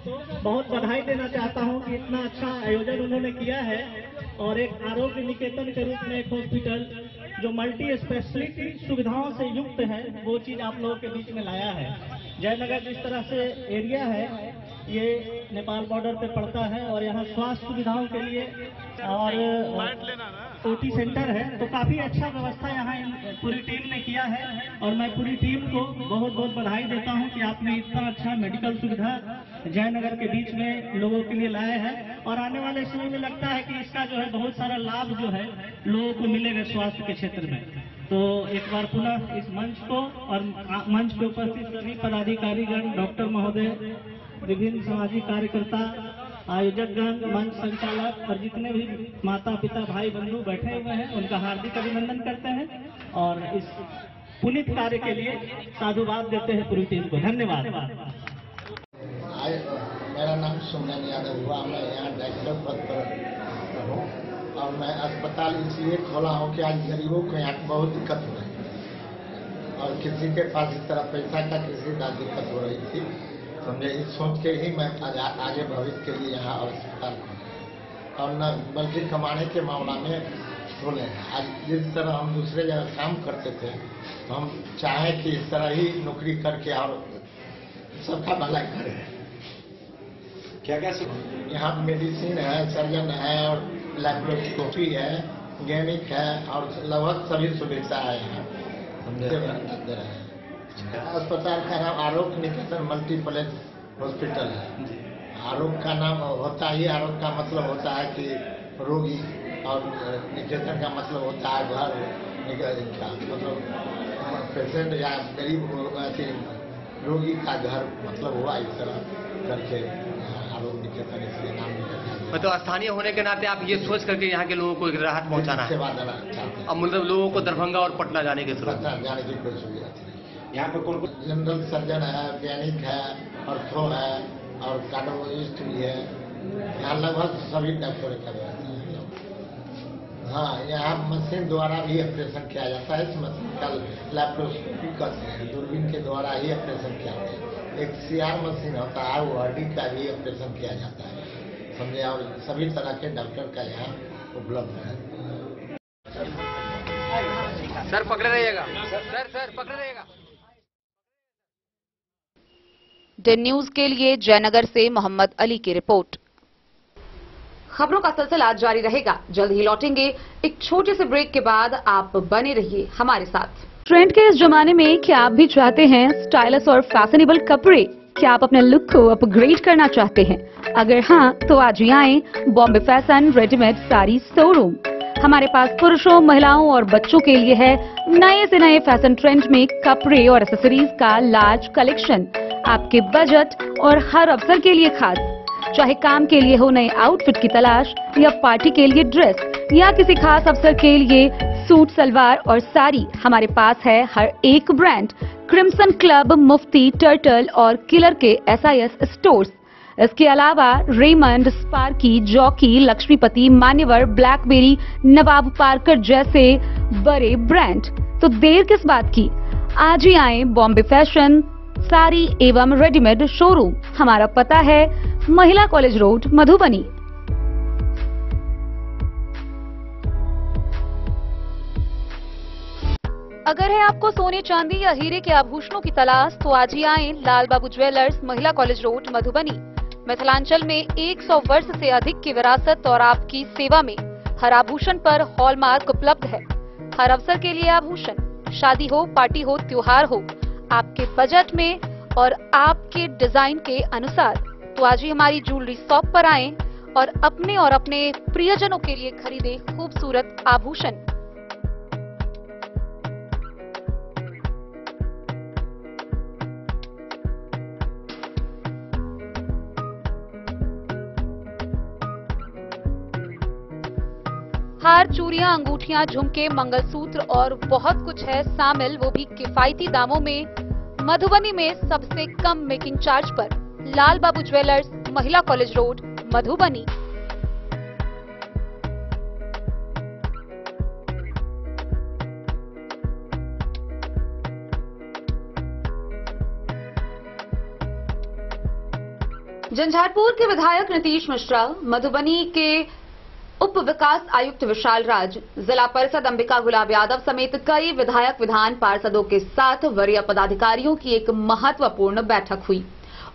बहुत बधाई देना चाहता हूं कि इतना अच्छा आयोजन उन्होंने किया है और एक आरोग्य निकेतन के रूप में एक हॉस्पिटल जो मल्टी स्पेशलिटी सुविधाओं से युक्त है, वो चीज आप लोगों के बीच में लाया है। जयनगर जिस तरह से एरिया है, ये नेपाल बॉर्डर पे पड़ता है और यहाँ स्वास्थ्य सुविधाओं के लिए और OT सेंटर है, तो काफी अच्छा व्यवस्था यहाँ पूरी टीम ने किया है और मैं पूरी टीम को बहुत बहुत बधाई देता हूँ कि आपने इतना अच्छा मेडिकल सुविधा जयनगर के बीच में लोगों के लिए लाए हैं और आने वाले समय में लगता है कि इसका जो है बहुत सारा लाभ जो है लोगों को मिलेगा स्वास्थ्य के क्षेत्र में। तो एक बार पुनः इस मंच को और मंच पे उपस्थित सभी पदाधिकारीगण, डॉक्टर महोदय, विभिन्न सामाजिक कार्यकर्ता, आयोजकगण, मंच संचालक और जितने भी माता पिता भाई बंधु बैठे हुए हैं, उनका हार्दिक अभिनंदन करते हैं और इस पुनीत कार्य के लिए साधुवाद देते हैं पूरी टीम को। धन्यवाद। मेरा नाम सुमन यादव हुआ, मैं यहाँ डायरेक्टर पद पर हूँ और मैं अस्पताल इसलिए खोला हूँ कि आज गरीबों को यहाँ बहुत दिक्कत हो रही है और किसी के पास इस तरह पैसा का किसी का दिक्कत हो रही थी। समझे, इस सोच के ही मैं आगे भविष्य के लिए यहाँ अस्पताल खोला और न बल्कि कमाने के मामला में खोले हैं। आज जिस तरह हम दूसरे जगह काम करते थे, तो हम चाहें कि इस तरह ही नौकरी करके और सबका भलाई करें। क्या क्या यहाँ मेडिसिन है, सर्जन है और लैप्रोस्कोपी है, गैनिक है और लगभग सभी सुविधा है यहाँ दे रहे हैं। अस्पताल का नाम आरोग्य निकेतन मल्टीप्लेक्स हॉस्पिटल है। आरोग्य का नाम होता ही, आरोग्य का मतलब होता है कि रोगी और निकेतन का मतलब होता है घर का, मतलब पेशेंट या गरीब रोगी का घर मतलब हुआ। इस तरह करके आरोग्य निकेतन इसलिए नाम निकला। मतलब स्थानीय होने के नाते आप ये सोच करके यहाँ के लोगों को एक राहत पहुँचाना है, सेवा देना चाहते हैं। अब मतलब लोगों को दरभंगा और पटना जाने की जरूरत जाने की कोई सुविधा नहीं। यहाँ पे कौन जनरल सर्जन है, गैनिक है, ऑर्थो है और कार्डियोलॉजिस्ट भी है। यहाँ लगभग सभी डॉक्टरों का व्यवस्था है। हाँ, यहाँ मशीन द्वारा भी ऑपरेशन किया जाता है। इस मशीन का लैप्रोस्कोपी करते हैं, दूरबीन के द्वारा ही ऑपरेशन किया जाता है। एक CR मशीन होता है, वो हड्डी का भी ऑपरेशन किया जाता है, समझे। और सभी तरह के डॉक्टर का यहाँ उपलब्ध है। सर पकड़े रहिएगा, सर पकड़े रहिएगा। डे न्यूज के लिए जयनगर से मोहम्मद अली की रिपोर्ट। खबरों का सिलसिला जारी रहेगा, जल्द ही लौटेंगे एक छोटे से ब्रेक के बाद। आप बने रहिए हमारे साथ। ट्रेंड के इस जमाने में क्या आप भी चाहते हैं स्टाइलिश और फैशनेबल कपड़े? क्या आप अपने लुक को अपग्रेड करना चाहते हैं? अगर हाँ, तो आज ही आए Bombay fashion readymade sari showroom. हमारे पास पुरुषों, महिलाओं और बच्चों के लिए है नए से नए फैशन ट्रेंड में कपड़े और एक्सेसरीज का लार्ज कलेक्शन। आपके बजट और हर अवसर के लिए खास, चाहे काम के लिए हो नए आउटफिट की तलाश या पार्टी के लिए ड्रेस या किसी खास अवसर के लिए सूट, सलवार और साड़ी, हमारे पास है हर एक ब्रांड। क्रिम्सन क्लब, मुफ्ती, टर्टल और किलर के SIS स्टोर्स। इसके अलावा रेमंड, स्पार्की, जॉकी, लक्ष्मीपति, मान्यवर, ब्लैकबेरी, नवाब पार्कर जैसे बड़े ब्रांड। तो देर किस बात की, आज ही आए बॉम्बे फैशन साड़ी एवं रेडीमेड शोरूम। हमारा पता है महिला कॉलेज रोड, मधुबनी। अगर है आपको सोने, चांदी या हीरे के आभूषणों की तलाश, तो आज ही आए लाल बाबू ज्वेलर्स, महिला कॉलेज रोड, मधुबनी। मिथिलांचल में 100 वर्ष से अधिक की विरासत और आपकी सेवा में हर आभूषण पर हॉलमार्क उपलब्ध है। हर अवसर के लिए आभूषण, शादी हो, पार्टी हो, त्योहार हो, आपके बजट में और आपके डिजाइन के अनुसार। तो आज ही हमारी ज्वेलरी शॉप पर आएं और अपने प्रियजनों के लिए खरीदे खूबसूरत आभूषण। हार, चूड़ियां, अंगूठियां, झुमके, मंगलसूत्र और बहुत कुछ है शामिल, वो भी किफायती दामों में। मधुबनी में सबसे कम मेकिंग चार्ज पर लाल बाबू ज्वेलर्स, महिला कॉलेज रोड, मधुबनी। झंझारपुर के विधायक नीतीश मिश्रा, मधुबनी के उप विकास आयुक्त विशाल राज, जिला परिषद अंबिका गुलाब यादव समेत कई विधायक विधान पार्षदों के साथ वरीय पदाधिकारियों की एक महत्वपूर्ण बैठक हुई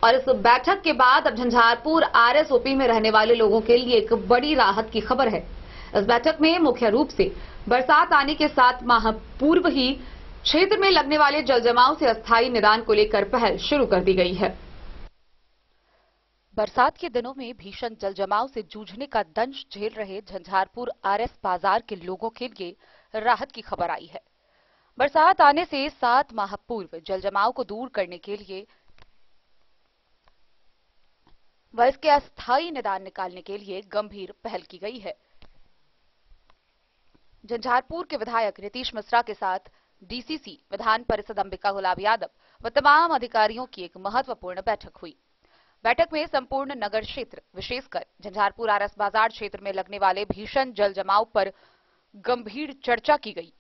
और इस बैठक के बाद अब झंझारपुर आरएसओपी में रहने वाले लोगों के लिए एक बड़ी राहत की खबर है। इस बैठक में मुख्य रूप से बरसात आने के 7 माह पूर्व ही क्षेत्र में लगने वाले जल जमाव से अस्थायी निदान को लेकर पहल शुरू कर दी गई है। बरसात के दिनों में भीषण जल जमाव से जूझने का दंश झेल रहे झंझारपुर आरएस बाजार के लोगों के लिए राहत की खबर आई है। बरसात आने से 7 माह पूर्व जल जमाव को दूर करने के लिए व इसके अस्थायी निदान निकालने के लिए गंभीर पहल की गई है। झंझारपुर के विधायक नीतीश मिश्रा के साथ डीसीसी, विधान परिषद अंबिका गुलाब यादव व तमाम अधिकारियों की एक महत्वपूर्ण बैठक हुई। बैठक में संपूर्ण नगर क्षेत्र, विशेषकर झंझारपुर आरएस बाजार क्षेत्र में लगने वाले भीषण जल जमाव पर गंभीर चर्चा की गई।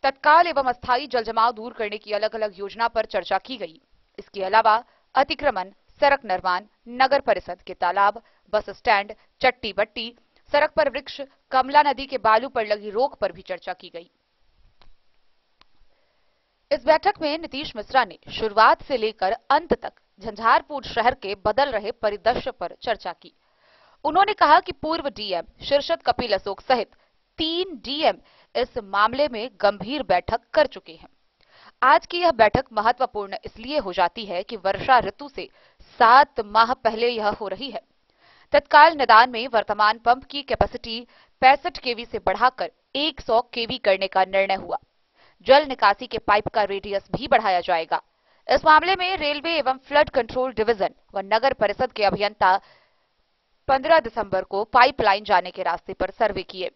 तत्काल एवं अस्थायी जल जमाव दूर करने की अलग अलग योजना पर चर्चा की गई। इसके अलावा अतिक्रमण, सड़क निर्माण, नगर परिषद के तालाब, बस स्टैंड, चट्टी बट्टी, सड़क पर वृक्ष, कमला नदी के बालू पर लगी रोक पर भी चर्चा की गई। इस बैठक में नीतीश मिश्रा ने शुरुआत से लेकर अंत तक झंझारपुर शहर के बदल रहे परिदृश्य पर चर्चा की। उन्होंने कहा कि पूर्व डीएम शीर्षद कपिल अशोक सहित 3 डीएम इस मामले में गंभीर बैठक कर चुके हैं। आज की यह बैठक महत्वपूर्ण इसलिए हो जाती है कि वर्षा ऋतु से 7 माह पहले यह हो रही है। तत्काल निदान में वर्तमान पंप की कैपेसिटी 65 केवी से बढ़ाकर 100 केवी करने का निर्णय हुआ। जल निकासी के पाइप का रेडियस भी बढ़ाया जाएगा। इस मामले में रेलवे एवं फ्लड कंट्रोल डिवीजन व नगर परिषद के अभियंता 15 दिसंबर को पाइपलाइन जाने के रास्ते पर सर्वे किए।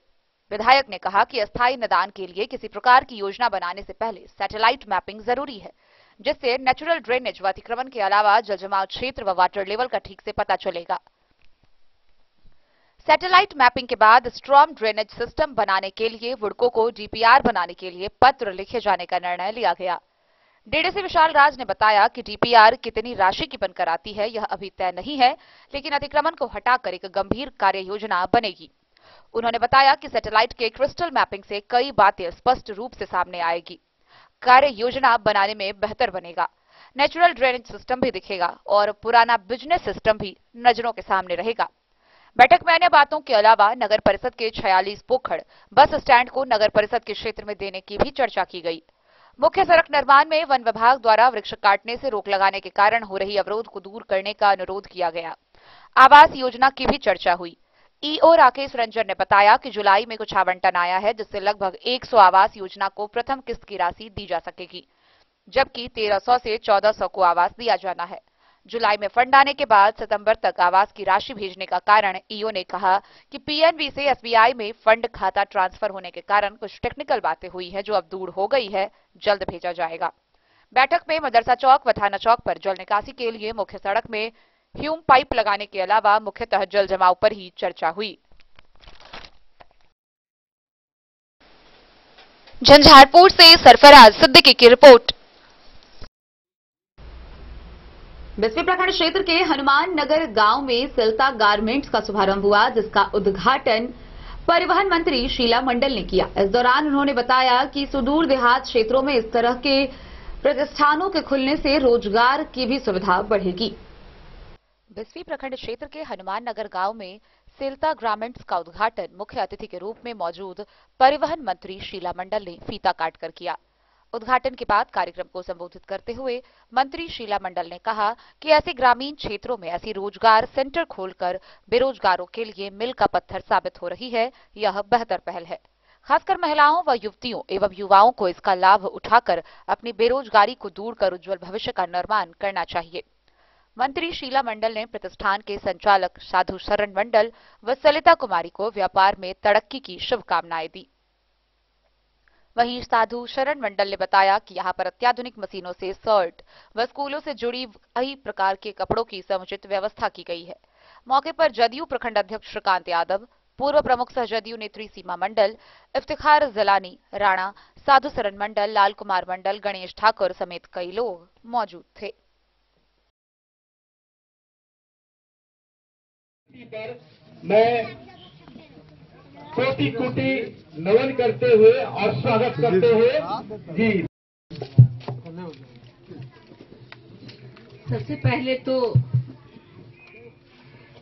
विधायक ने कहा कि अस्थायी निदान के लिए किसी प्रकार की योजना बनाने से पहले सैटेलाइट मैपिंग जरूरी है, जिससे नेचुरल ड्रेनेज व अतिक्रमण के अलावा जलजमाव क्षेत्र व वाटर लेवल का ठीक से पता चलेगा। सैटेलाइट मैपिंग के बाद स्ट्रॉम ड्रेनेज सिस्टम बनाने के लिए वुडको को डीपीआर बनाने के लिए पत्र लिखे जाने का निर्णय लिया गया। डीडीसी विशाल राज ने बताया कि डीपीआर कितनी राशि की बनकर आती है यह अभी तय नहीं है, लेकिन अतिक्रमण को हटाकर एक गंभीर कार्य योजना बनेगी। उन्होंने बताया कि सैटेलाइट के क्रिस्टल मैपिंग से कई बातें स्पष्ट रूप से सामने आएगी। कार्य योजना बनाने में बेहतर बनेगा, नेचुरल ड्रेनेज सिस्टम भी दिखेगा और पुराना बिजनेस सिस्टम भी नजरों के सामने रहेगा। बैठक में अन्य बातों के अलावा नगर परिषद के 46 पोखड़ बस स्टैंड को नगर परिषद के क्षेत्र में देने की भी चर्चा की गई। मुख्य सड़क निर्माण में वन विभाग द्वारा वृक्ष काटने से रोक लगाने के कारण हो रही अवरोध को दूर करने का अनुरोध किया गया। आवास योजना की भी चर्चा हुई। ईओ राकेश रंजन ने बताया कि जुलाई में कुछ आवंटन आया है, जिससे लगभग 100 आवास योजना को प्रथम किस्त की राशि दी जा सकेगी, जबकि 1300 से 1400 को आवास दिया जाना है। जुलाई में फंड आने के बाद सितंबर तक आवास की राशि भेजने का कारण ईओ ने कहा कि पीएनबी से एसबीआई में फंड खाता ट्रांसफर होने के कारण कुछ टेक्निकल बातें हुई है जो अब दूर हो गई है, जल्द भेजा जाएगा। बैठक में मदरसा चौक व थाना चौक पर जल निकासी के लिए मुख्य सड़क में ह्यूम पाइप लगाने के अलावा मुख्यतः जल जमाव पर ही चर्चा हुई। झंझारपुर से सरफराज सिद्दीकी की रिपोर्ट। बिस्फी प्रखंड क्षेत्र के हनुमान नगर गांव में सिल्ता गारमेंट्स का शुभारंभ हुआ, जिसका उद्घाटन परिवहन मंत्री शीला मंडल ने किया। इस दौरान उन्होंने बताया कि सुदूर देहात क्षेत्रों में इस तरह के प्रतिष्ठानों के खुलने से रोजगार की भी सुविधा बढ़ेगी। बिस्फी प्रखंड क्षेत्र के हनुमान नगर गांव में सिल्ता गारमेंट्स का उद्घाटन मुख्य अतिथि के रूप में मौजूद परिवहन मंत्री शीला मंडल ने फीता काटकर किया। उद्घाटन के बाद कार्यक्रम को संबोधित करते हुए मंत्री शीला मंडल ने कहा कि ऐसे ग्रामीण क्षेत्रों में ऐसी रोजगार सेंटर खोलकर बेरोजगारों के लिए मील का पत्थर साबित हो रही है। यह बेहतर पहल है। खासकर महिलाओं व युवतियों एवं युवाओं को इसका लाभ उठाकर अपनी बेरोजगारी को दूर कर उज्जवल भविष्य का निर्माण करना चाहिए। मंत्री शीला मंडल ने प्रतिष्ठान के संचालक साधु शरण मंडल व सलिता कुमारी को व्यापार में तरक्की की शुभकामनाएं दी। वहीं साधु शरण मंडल ने बताया कि यहाँ पर अत्याधुनिक मशीनों से शर्ट व स्कूलों से जुड़ी कई प्रकार के कपड़ों की समुचित व्यवस्था की गई है। मौके पर जदयू प्रखंड अध्यक्ष श्रीकांत यादव, पूर्व प्रमुख सह जदयू नेत्री सीमा मंडल, इफ्तिखार जिलानी, राणा, साधु शरण मंडल, लाल कुमार मंडल, गणेश ठाकुर समेत कई लोग मौजूद थे। मैं कोटि कोटि नमन करते हुए और स्वागत करते हुए जी सबसे पहले तो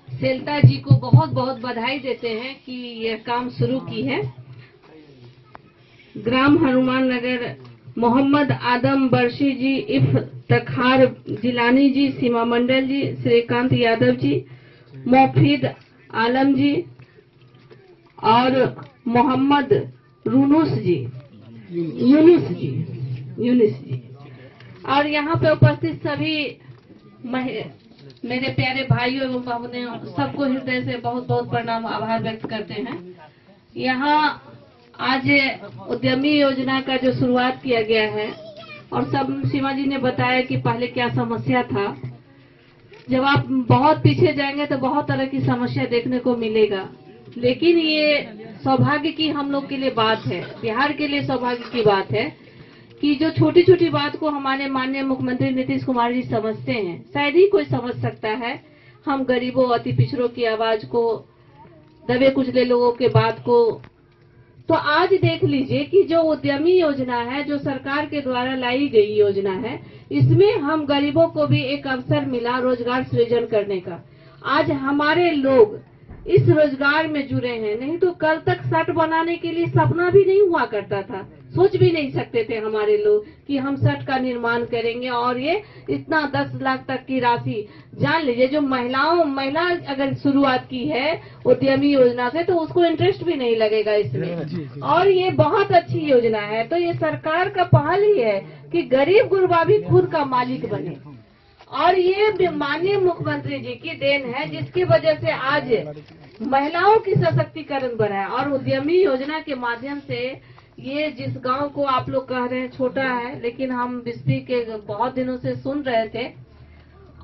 सेल्ता जी को बहुत बहुत बधाई देते हैं कि यह काम शुरू की है। ग्राम हनुमान नगर मोहम्मद आदम बर्शी जी, इफ्तिखार जिलानी जी, सीमा मंडल जी, श्रीकांत यादव जी, मोफीद आलम जी और मोहम्मद यूनुस जी और यहाँ पे उपस्थित सभी मेरे प्यारे भाइयों एवं बहनों, सबको हृदय से बहुत बहुत प्रणाम, आभार व्यक्त करते हैं। यहाँ आज उद्यमी योजना का जो शुरुआत किया गया है और सब सीमा जी ने बताया कि पहले क्या समस्या था। जब आप बहुत पीछे जाएंगे तो बहुत तरह की समस्या देखने को मिलेगा, लेकिन ये सौभाग्य की हम लोग के लिए बात है, बिहार के लिए सौभाग्य की बात है कि जो छोटी छोटी बात को हमारे माननीय मुख्यमंत्री नीतीश कुमार जी समझते हैं। शायद ही कोई समझ सकता है हम गरीबों, अति पिछड़ों की आवाज को, दबे कुचले लोगों के बात को। तो आज देख लीजिए कि जो उद्यमी योजना है, जो सरकार के द्वारा लाई गई योजना है, इसमें हम गरीबों को भी एक अवसर मिला रोजगार सृजन करने का। आज हमारे लोग इस रोजगार में जुड़े हैं, नहीं तो कल तक शर्ट बनाने के लिए सपना भी नहीं हुआ करता था, सोच भी नहीं सकते थे हमारे लोग कि हम शर्ट का निर्माण करेंगे और ये इतना 10 लाख तक की राशि। जान लीजिए जो महिला अगर शुरुआत की है उद्यमी योजना से तो उसको इंटरेस्ट भी नहीं लगेगा इसमें, और ये बहुत अच्छी योजना है। तो ये सरकार का पहल ही है कि गरीब गुरबा भी खुद का मालिक बने, और ये माननीय मुख्यमंत्री जी की देन है जिसकी वजह से आज महिलाओं की सशक्तिकरण बढ़ा है। और उद्यमी योजना के माध्यम से ये जिस गांव को आप लोग कह रहे हैं छोटा है, लेकिन हम बिस्ती के बहुत दिनों से सुन रहे थे,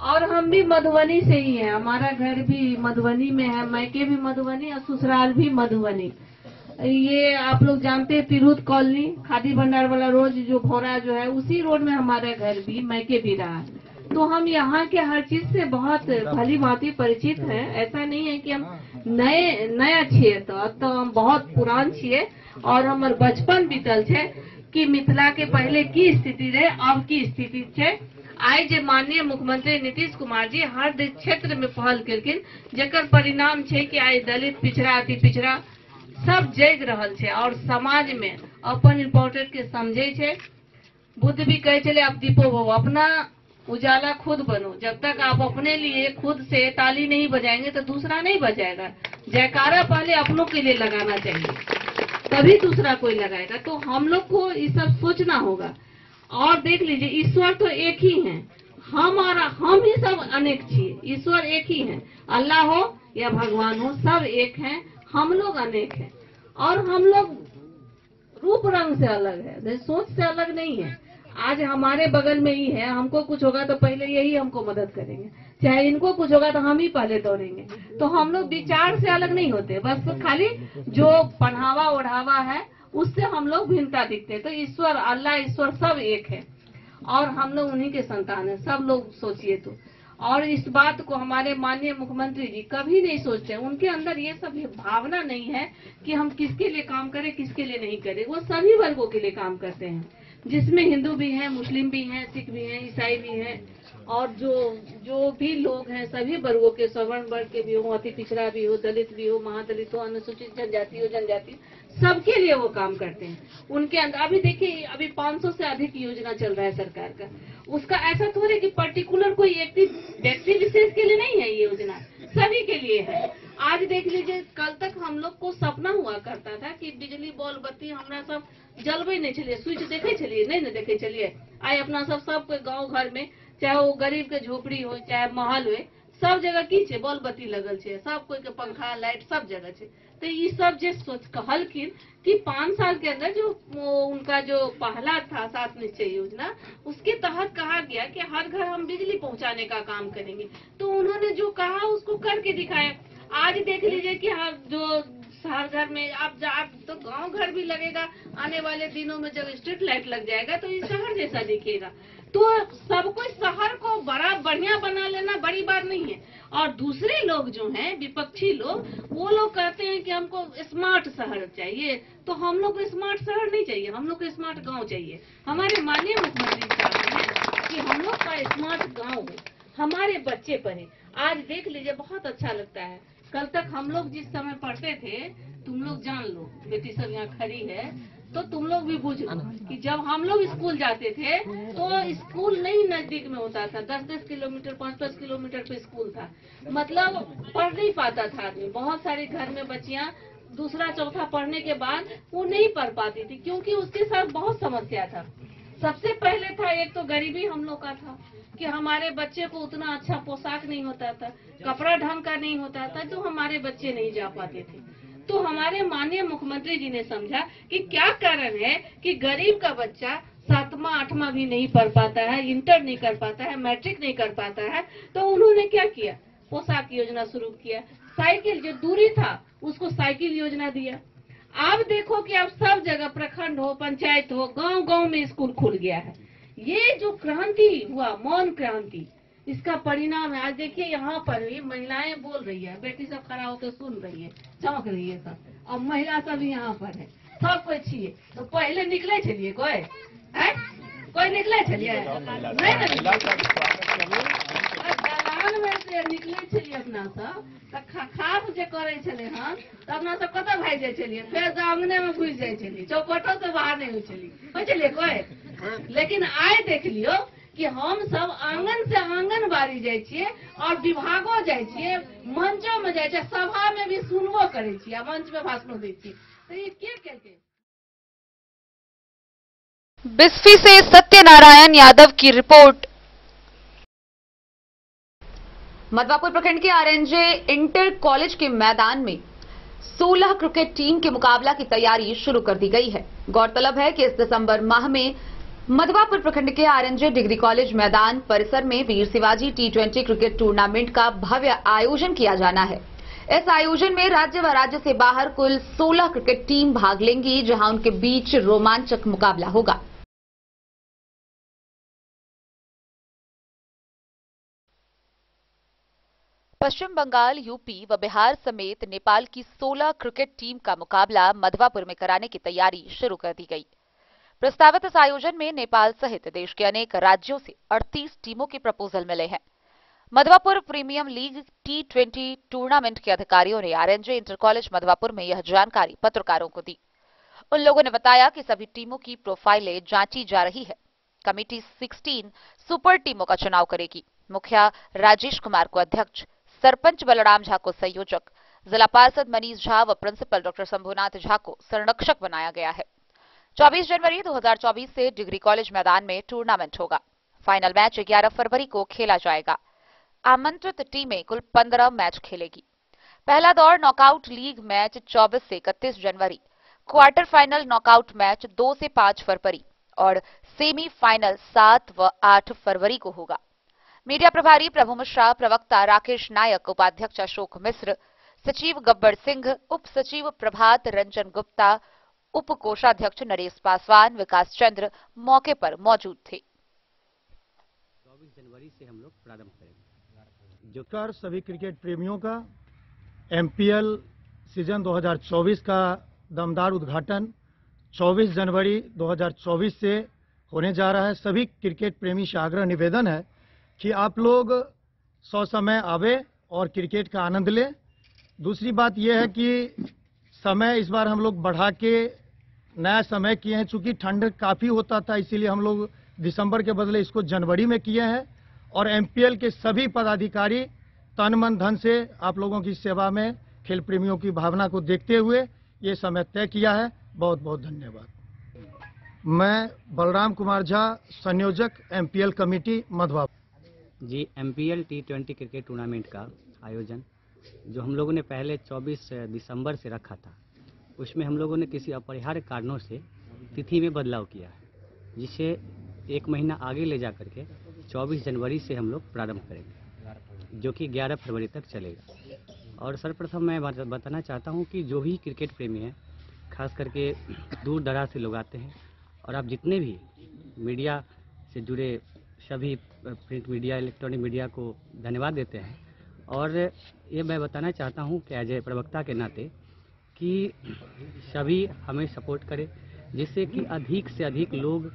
और हम भी मधुबनी से ही हैं, हमारा घर भी मधुबनी में है, मैके भी मधुबनी और ससुराल भी मधुबनी। ये आप लोग जानते हैं तिरहुत कॉलोनी, खादी भंडार वाला रोड जो भौरा जो है, उसी रोड में हमारा घर भी, मैके भी रहा है। तो हम यहाँ के हर चीज से बहुत भली भांति परिचित हैं। ऐसा नहीं है कि हम नया छिए, तो हम बहुत पुरान छिए और हमार बचपन बीतल है कि मिथिला के पहले की स्थिति रहे, अब की स्थिति है। आए जे माननीय मुख्यमंत्री नीतीश कुमार जी हर क्षेत्र में पहल केलखिन, जेकर परिणाम है कि आए दलित, पिछड़ा, अति पिछड़ा सब जग रहल है और समाज में अपन इम्पोर्टेंट के समझे छे। बुद्ध भी कहे चले आप दीपो भव, अपना उजाला खुद बनो। जब तक आप अपने लिए खुद से ताली नहीं बजाएंगे तो दूसरा नहीं बजाएगा। जयकारा पहले अपनों के लिए लगाना चाहिए, तभी दूसरा कोई लगाएगा। तो हम लोग को ये सब सोचना होगा। और देख लीजिए ईश्वर तो एक ही है, हम ही सब अनेक छिए, ईश्वर एक ही है, अल्लाह हो या भगवान हो सब एक हैं, हम लोग अनेक हैं। और हम लोग रूप रंग से अलग है, सोच से अलग नहीं है। आज हमारे बगल में ही है, हमको कुछ होगा तो पहले यही हमको मदद करेंगे, चाहे इनको कुछ होगा तो हम ही पहले दौड़ेंगे। तो हम लोग विचार से अलग नहीं होते, बस खाली जो पहनावा ओढ़ावा है उससे हम लोग भिन्नता दिखते। तो ईश्वर, अल्लाह, ईश्वर सब एक है और हम लोग उन्हीं के संतान है, सब लोग सोचिए तो। और इस बात को हमारे माननीय मुख्यमंत्री जी कभी नहीं सोचते, उनके अंदर ये सब भावना नहीं है कि हम किसके लिए काम करें, किसके लिए नहीं करें। वो सभी वर्गों के लिए काम करते हैं, जिसमें हिंदू भी हैं, मुस्लिम भी हैं, सिख भी हैं, ईसाई भी हैं, और जो भी लोग हैं सभी वर्गों के, सवर्ण वर्ग के भी हो, अति पिछड़ा भी हो, दलित भी हो, महादलित हो, अनुसूचित जनजाति हो, जनजाति, सबके लिए वो काम करते हैं। उनके अंदर अभी देखिए, अभी 500 से अधिक योजना चल रहा है सरकार का। उसका ऐसा थोड़े कि पर्टिकुलर कोई व्यक्ति विशेष के लिए नहीं है, ये योजना सभी के लिए है। आज देख लीजिए, कल तक हम लोग को सपना हुआ करता था कि बिजली बॉल बत्ती हमरा सब जलबे नहीं चलिए, स्विच देखे चलिए, नहीं न देखे चलिए। आए अपना सब गाँव घर में, चाहे वो गरीब के झोपड़ी हो चाहे महल हो, सब जगह की छे बॉल बत्ती लगल छे, सब कोई के पंखा लाइट सब जगह छे। तो ये सब जे सोच कहलखिन कि 5 साल के अंदर जो उनका जो पहला था 7 निश्चय योजना, उसके तहत कहा गया कि हर घर हम बिजली पहुंचाने का काम करेंगे। तो उन्होंने जो कहा उसको करके दिखाया। आज देख लीजिए कि हर घर में आप तो गांव घर भी लगेगा, आने वाले दिनों में जब स्ट्रीट लाइट लग जाएगा तो ये शहर जैसा दिखेगा। तो सब कुछ शहर को बड़ा बढ़िया बना लेना बड़ी बात नहीं है। और दूसरे लोग जो हैं विपक्षी लोग, वो लोग कहते हैं कि हमको स्मार्ट शहर चाहिए। तो हम लोग को स्मार्ट शहर नहीं चाहिए, हम लोग को स्मार्ट गांव चाहिए। हमारे माननीय मुख्यमंत्री चाहते हैं कि हम लोग का स्मार्ट गांव हो, हमारे बच्चे पढ़े। आज देख लीजिए बहुत अच्छा लगता है। कल तक हम लोग जिस समय पढ़ते थे, तुम लोग जान लो, बेटी सब यहाँ खड़ी है तो तुम लोग भी बुझ लो कि जब हम लोग स्कूल जाते थे तो स्कूल नहीं नजदीक में होता था, 10-10 किलोमीटर 5-5 किलोमीटर पे स्कूल था। मतलब पढ़ नहीं पाता था आदमी। बहुत सारे घर में बच्चियां दूसरा चौथा पढ़ने के बाद वो नहीं पढ़ पाती थी, क्योंकि उसके साथ बहुत समस्या था। सबसे पहले था एक तो गरीबी हम लोग का था कि हमारे बच्चे को उतना अच्छा पोशाक नहीं होता था, कपड़ा ढंग का नहीं होता था, तो हमारे बच्चे नहीं जा पाते थे। तो हमारे माननीय मुख्यमंत्री जी ने समझा कि क्या कारण है कि गरीब का बच्चा 7वां 8वां भी नहीं पढ़ पाता है, इंटर नहीं कर पाता है, मैट्रिक नहीं कर पाता है। तो उन्होंने क्या किया, पोशाक योजना शुरू किया। साइकिल जो दूरी था उसको साइकिल योजना दिया। अब देखो कि अब सब जगह प्रखंड हो, पंचायत हो, गांव गांव में स्कूल खुल गया है। ये जो क्रांति हुआ, मौन क्रांति, इसका परिणाम है। आज देखिए यहाँ पर भी महिलाएं बोल रही है, बेटी सब खड़ा होकर सुन रही है, चमक रही है सब। अब महिला सब यहाँ पर है, सब कोई छिए। तो पहले निकले चलिए कोई निकले चलिए दलान में से निकले चलिए अपना सब खास जे करे छले हन तो अपना सब कतऽ भाग जाए चलिए, फिर आंगने में घुस जाए चलिए, चौपटों से बाहर नहीं हो चलिए कोई। लेकिन आए देख लियो कि हम सब आंगन से आंगन बारी जाए छिए और विभागो जाए छिए, मंचों में जाए छिए, सभा में भी सुनबो करे छिए, मंच में भाषण दै छिए। तो ये के केलकै? बिस्फी से सत्यनारायण यादव की रिपोर्ट। मधवापुर प्रखंड के आरएनजे इंटर कॉलेज के मैदान में 16 क्रिकेट टीम के मुकाबला की तैयारी शुरू कर दी गई है। गौरतलब है कि इस दिसंबर माह में मधवापुर प्रखंड के आरएनजे डिग्री कॉलेज मैदान परिसर में वीर शिवाजी T20 क्रिकेट टूर्नामेंट का भव्य आयोजन किया जाना है। इस आयोजन में राज्य व राज्य से बाहर कुल 16 क्रिकेट टीम भाग लेंगी, जहां उनके बीच रोमांचक मुकाबला होगा। पश्चिम बंगाल, यूपी व बिहार समेत नेपाल की 16 क्रिकेट टीम का मुकाबला मधवापुर में कराने की तैयारी शुरू कर दी गई। प्रस्तावित इस आयोजन में नेपाल सहित देश के अनेक राज्यों से 38 टीमों के प्रपोजल मिले हैं। Madhwapur premium league T20 tournament के अधिकारियों ने आरएनजे इंटर कॉलेज मधवापुर में यह जानकारी पत्रकारों को दी। उन लोगों ने बताया कि सभी टीमों की प्रोफाइलें जांची जा रही है। कमेटी 16 सुपर टीमों का चुनाव करेगी। मुखिया राजेश कुमार को अध्यक्ष, सरपंच बलराम झा को संयोजक, जिला पार्षद मनीष झा व प्रिंसिपल डॉक्टर शंभुनाथ झा को संरक्षक बनाया गया है। 24 जनवरी 2024 से डिग्री कॉलेज मैदान में टूर्नामेंट होगा। फाइनल मैच 11 फरवरी को खेला जाएगा। आमंत्रित टीमें कुल 15 मैच खेलेगी। पहला दौर नॉकआउट लीग मैच 24 से 31 जनवरी, क्वार्टर फाइनल नॉकआउट मैच 2 से 5 फरवरी और सेमीफाइनल 7 व 8 फरवरी को होगा। मीडिया प्रभारी प्रभु मिश्रा, प्रवक्ता राकेश नायक, उपाध्यक्ष अशोक मिश्र, सचिव गब्बर सिंह, उप सचिव प्रभात रंजन गुप्ता, उप कोषाध्यक्ष नरेश पासवान, विकास चंद्र मौके पर मौजूद थे। 24 जनवरी से हम लोग प्रारंभ करेंगे। जो कर सभी क्रिकेट प्रेमियों का MPL सीजन 2024 का दमदार उद्घाटन 24 जनवरी 2024 से होने जा रहा है। सभी क्रिकेट प्रेमी से आग्रह निवेदन है कि आप लोग ससमय आवे और क्रिकेट का आनंद लें। दूसरी बात यह है कि समय इस बार हम लोग बढ़ा के नया समय किए हैं। चूंकि ठंड काफ़ी होता था, इसीलिए हम लोग दिसंबर के बदले इसको जनवरी में किए हैं। और MPL के सभी पदाधिकारी तन मन धन से आप लोगों की सेवा में खेल प्रेमियों की भावना को देखते हुए ये समय तय किया है। बहुत बहुत धन्यवाद। मैं बलराम कुमार झा, संयोजक MPL कमेटी मधवापुर। जी MPL T20 क्रिकेट टूर्नामेंट का आयोजन जो हम लोगों ने पहले 24 दिसंबर से रखा था, उसमें हम लोगों ने किसी अपरिहार्य कारणों से तिथि में बदलाव किया है, जिसे एक महीना आगे ले जा करके 24 जनवरी से हम लोग प्रारंभ करेंगे, जो कि 11 फरवरी तक चलेगा। और सर्वप्रथम मैं बताना चाहता हूं कि जो भी क्रिकेट प्रेमी हैं, खास करके दूर दराज से लोग आते हैं, और आप जितने भी मीडिया से जुड़े सभी प्रिंट मीडिया, इलेक्ट्रॉनिक मीडिया को धन्यवाद देते हैं। और ये मैं बताना चाहता हूं कि एज ए प्रवक्ता के नाते कि सभी हमें सपोर्ट करें, जिससे कि अधिक से अधिक लोग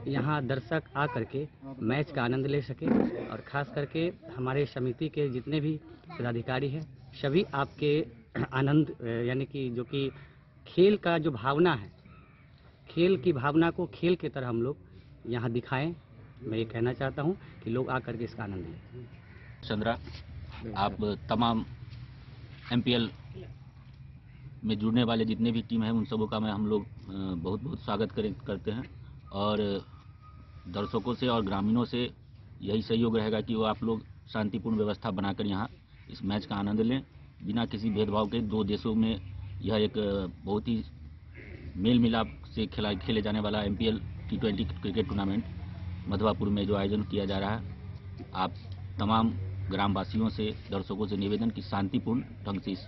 यहाँ दर्शक आ करके मैच का आनंद ले सके। और ख़ास करके हमारे समिति के जितने भी पदाधिकारी हैं, सभी आपके आनंद यानी कि जो कि खेल का जो भावना है, खेल की भावना को खेल की तरह हम लोग यहाँ दिखाएं। मैं ये कहना चाहता हूँ कि लोग आ करके इसका आनंद लें। चंद्रा, आप तमाम MPL में जुड़ने वाले जितने भी टीम हैं उन सबों का हम लोग बहुत बहुत स्वागत करते हैं। और दर्शकों से और ग्रामीणों से यही सहयोग रहेगा कि वो आप लोग शांतिपूर्ण व्यवस्था बनाकर यहाँ इस मैच का आनंद लें, बिना किसी भेदभाव के। दो देशों में यह एक बहुत ही मेल मिलाप से खेले जाने वाला MPL T20 cricket tournament Madhwapur में जो आयोजन किया जा रहा है, आप तमाम ग्रामवासियों से, दर्शकों से निवेदन कि शांतिपूर्ण ढंग से इस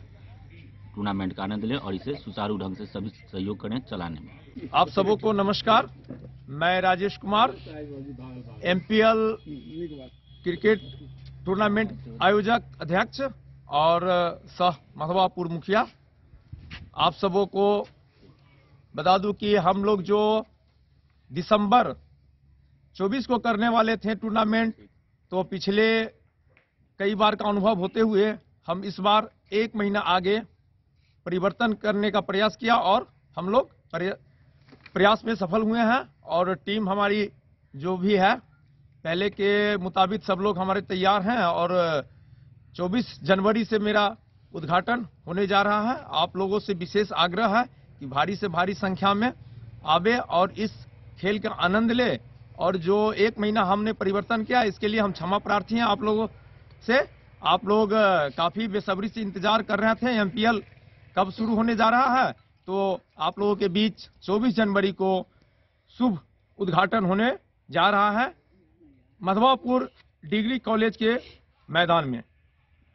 टूर्नामेंट का आनंद लें और इसे सुचारू ढंग से सभी सहयोग करें चलाने में। आप सबों को नमस्कार। मैं Rajesh Kumar, MPL cricket tournament आयोजक अध्यक्ष और सह मधवापुर मुखिया। आप सबों को बता दूं कि हम लोग जो दिसंबर 24 को करने वाले थे टूर्नामेंट, तो पिछले कई बार का अनुभव होते हुए हम इस बार एक महीना आगे परिवर्तन करने का प्रयास किया और हम लोग प्रयास में सफल हुए हैं। और टीम हमारी जो भी है पहले के मुताबिक सब लोग हमारे तैयार हैं और 24 जनवरी से मेरा उद्घाटन होने जा रहा है। आप लोगों से विशेष आग्रह है कि भारी से भारी संख्या में आवे और इस खेल का आनंद ले। और जो एक महीना हमने परिवर्तन किया, इसके लिए हम क्षमा प्रार्थी हैं आप लोगों से। आप लोग काफी बेसब्री से इंतजार कर रहे थे MPL कब शुरू होने जा रहा है, तो आप लोगों के बीच 24 जनवरी को शुभ उद्घाटन होने जा रहा है मधवापुर डिग्री कॉलेज के मैदान में।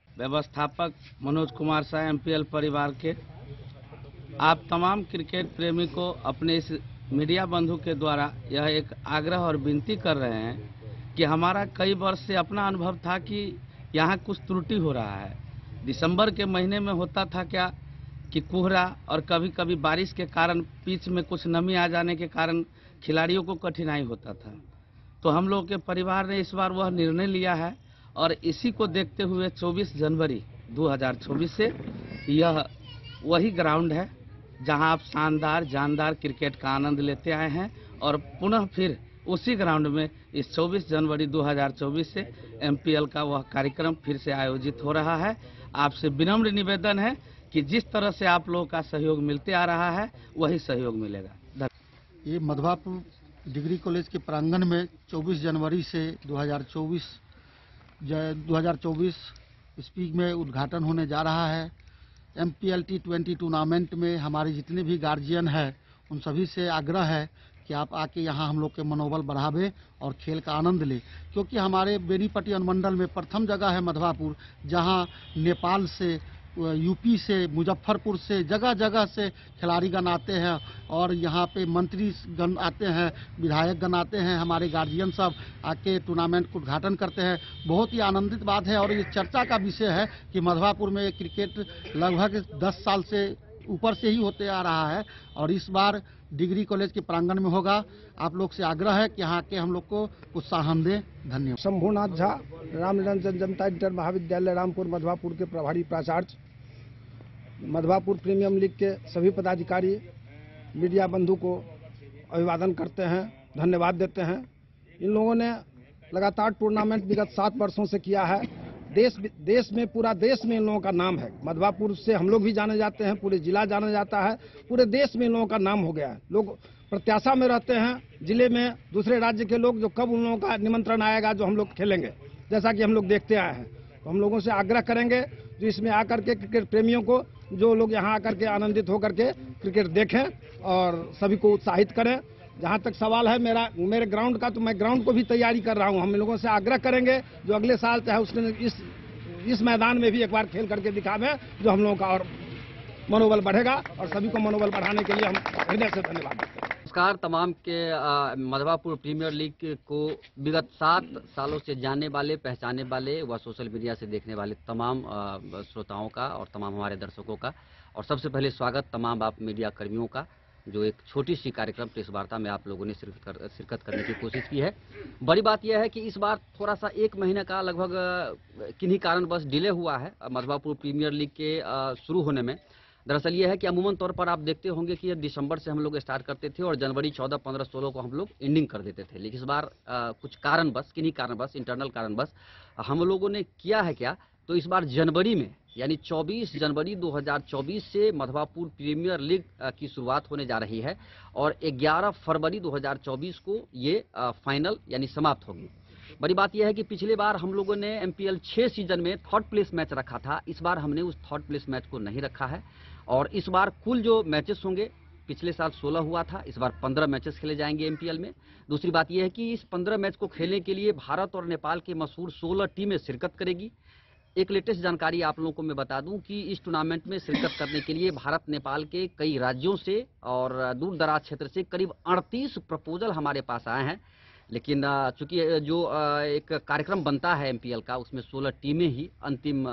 व्यवस्थापक मनोज कुमार शाह, MPL परिवार के आप तमाम क्रिकेट प्रेमी को अपने इस मीडिया बंधु के द्वारा यह एक आग्रह और विनती कर रहे हैं कि हमारा कई वर्ष से अपना अनुभव था कि यहाँ कुछ त्रुटि हो रहा है। दिसंबर के महीने में होता था क्या कि कोहरा और कभी कभी बारिश के कारण पिच में कुछ नमी आ जाने के कारण खिलाड़ियों को कठिनाई होता था। तो हम लोग के परिवार ने इस बार वह निर्णय लिया है और इसी को देखते हुए 24 जनवरी 2024 से यह वही ग्राउंड है जहां आप शानदार जानदार क्रिकेट का आनंद लेते आए हैं और पुनः फिर उसी ग्राउंड में इस 24 जनवरी 2024 से MPL का वह कार्यक्रम फिर से आयोजित हो रहा है। आपसे विनम्र निवेदन है कि जिस तरह से आप लोगों का सहयोग मिलते आ रहा है वही सहयोग मिलेगा। ये मधवापुर डिग्री कॉलेज के प्रांगण में 24 जनवरी से 2024 ईस्वी में उद्घाटन होने जा रहा है। MPL T20 टूर्नामेंट में हमारे जितने भी गार्जियन हैं उन सभी से आग्रह है कि आप आके यहाँ हम लोग के मनोबल बढ़ावे और खेल का आनंद ले, क्योंकि हमारे बेनीपट्टी अनुमंडल में प्रथम जगह है मधवापुर, जहाँ नेपाल से, UP से, मुजफ्फरपुर से, जगह जगह से खिलाड़ी गण आते हैं और यहाँ पे मंत्री गण आते हैं, विधायक गण आते हैं, हमारे गार्जियन सब आके टूर्नामेंट को उद्घाटन करते हैं। बहुत ही आनंदित बात है और ये चर्चा का विषय है कि मधवापुर में क्रिकेट लगभग 10 साल से ऊपर से ही होते आ रहा है और इस बार डिग्री कॉलेज के प्रांगण में होगा। आप लोग से आग्रह है कि यहाँ के हम लोग को उत्साहन दें। धन्यवाद। शंभुनाथ झा, रामनिरंजन जनता इंटर महाविद्यालय रामपुर मधवापुर के प्रभारी प्राचार्य, मधवापुर प्रीमियम लीग के सभी पदाधिकारी, मीडिया बंधु को अभिवादन करते हैं, धन्यवाद देते हैं। इन लोगों ने लगातार टूर्नामेंट विगत 7 वर्षों से किया है। देश में, पूरा देश में इन लोगों का नाम है। मधवापुर से हम लोग भी जाने जाते हैं, पूरे जिला जाना जाता है, पूरे देश में इन लोगों का नाम हो गया है। लोग प्रत्याशा में रहते हैं जिले में, दूसरे राज्य के लोग, जो कब उन लोगों का निमंत्रण आएगा जो हम लोग खेलेंगे। जैसा कि हम लोग देखते आए हैं। तो हम लोगों से आग्रह करेंगे जो इसमें आकर के क्रिकेट प्रेमियों को, जो लोग यहाँ आकर के आनंदित होकर के क्रिकेट देखें और सभी को उत्साहित करें। जहाँ तक सवाल है मेरे ग्राउंड का, तो मैं ग्राउंड को भी तैयारी कर रहा हूँ। हम लोगों से आग्रह करेंगे जो अगले साल चाहे उसने इस मैदान में भी एक बार खेल करके दिखावें, जो हम लोगों का और मनोबल बढ़ेगा और सभी को मनोबल बढ़ाने के लिए हम हृदय से धन्यवाद देते हैं। नमस्कार तमाम के मधवापुर प्रीमियर लीग को विगत 7 सालों से जानने वाले, पहचानने वाले व सोशल मीडिया से देखने वाले तमाम श्रोताओं का और तमाम हमारे दर्शकों का, और सबसे पहले स्वागत तमाम आप मीडिया कर्मियों का, जो एक छोटी सी कार्यक्रम प्रेस वार्ता में आप लोगों ने शिरकत करने की कोशिश की है। बड़ी बात यह है कि इस बार थोड़ा सा 1 महीने का लगभग किन्हीं कारणवश डिले हुआ है मधवापुर प्रीमियर लीग के शुरू होने में। दरअसल ये है कि अमूमन तौर पर आप देखते होंगे कि दिसंबर से हम लोग स्टार्ट करते थे और जनवरी 14, 15, 16 को हम लोग एंडिंग कर देते थे। लेकिन इस बार कुछ कारणवश, किन्हीं कारणवश, इंटरनल कारणवश हम लोगों ने किया है क्या, तो इस बार जनवरी में यानी 24 जनवरी 2024 से मधवापुर प्रीमियर लीग की शुरुआत होने जा रही है और 11 फरवरी 2024 को ये फाइनल यानी समाप्त होगी। बड़ी बात यह है कि पिछले बार हम लोगों ने MPL 6 सीजन में 3rd प्लेस मैच रखा था। इस बार हमने उस 3rd प्लेस मैच को नहीं रखा है और इस बार कुल जो मैचेस होंगे, पिछले साल 16 हुआ था, इस बार 15 मैचेस खेले जाएंगे MPL में। दूसरी बात यह है कि इस 15 मैच को खेलने के लिए भारत और नेपाल की मशहूर 16 टीमें शिरकत करेगी। एक लेटेस्ट जानकारी आप लोगों को मैं बता दूं कि इस टूर्नामेंट में शिरकत करने के लिए भारत नेपाल के कई राज्यों से और दूर दराज क्षेत्र से करीब 38 प्रपोजल हमारे पास आए हैं। लेकिन चूंकि जो एक कार्यक्रम बनता है MPL का, उसमें 16 टीमें ही अंतिम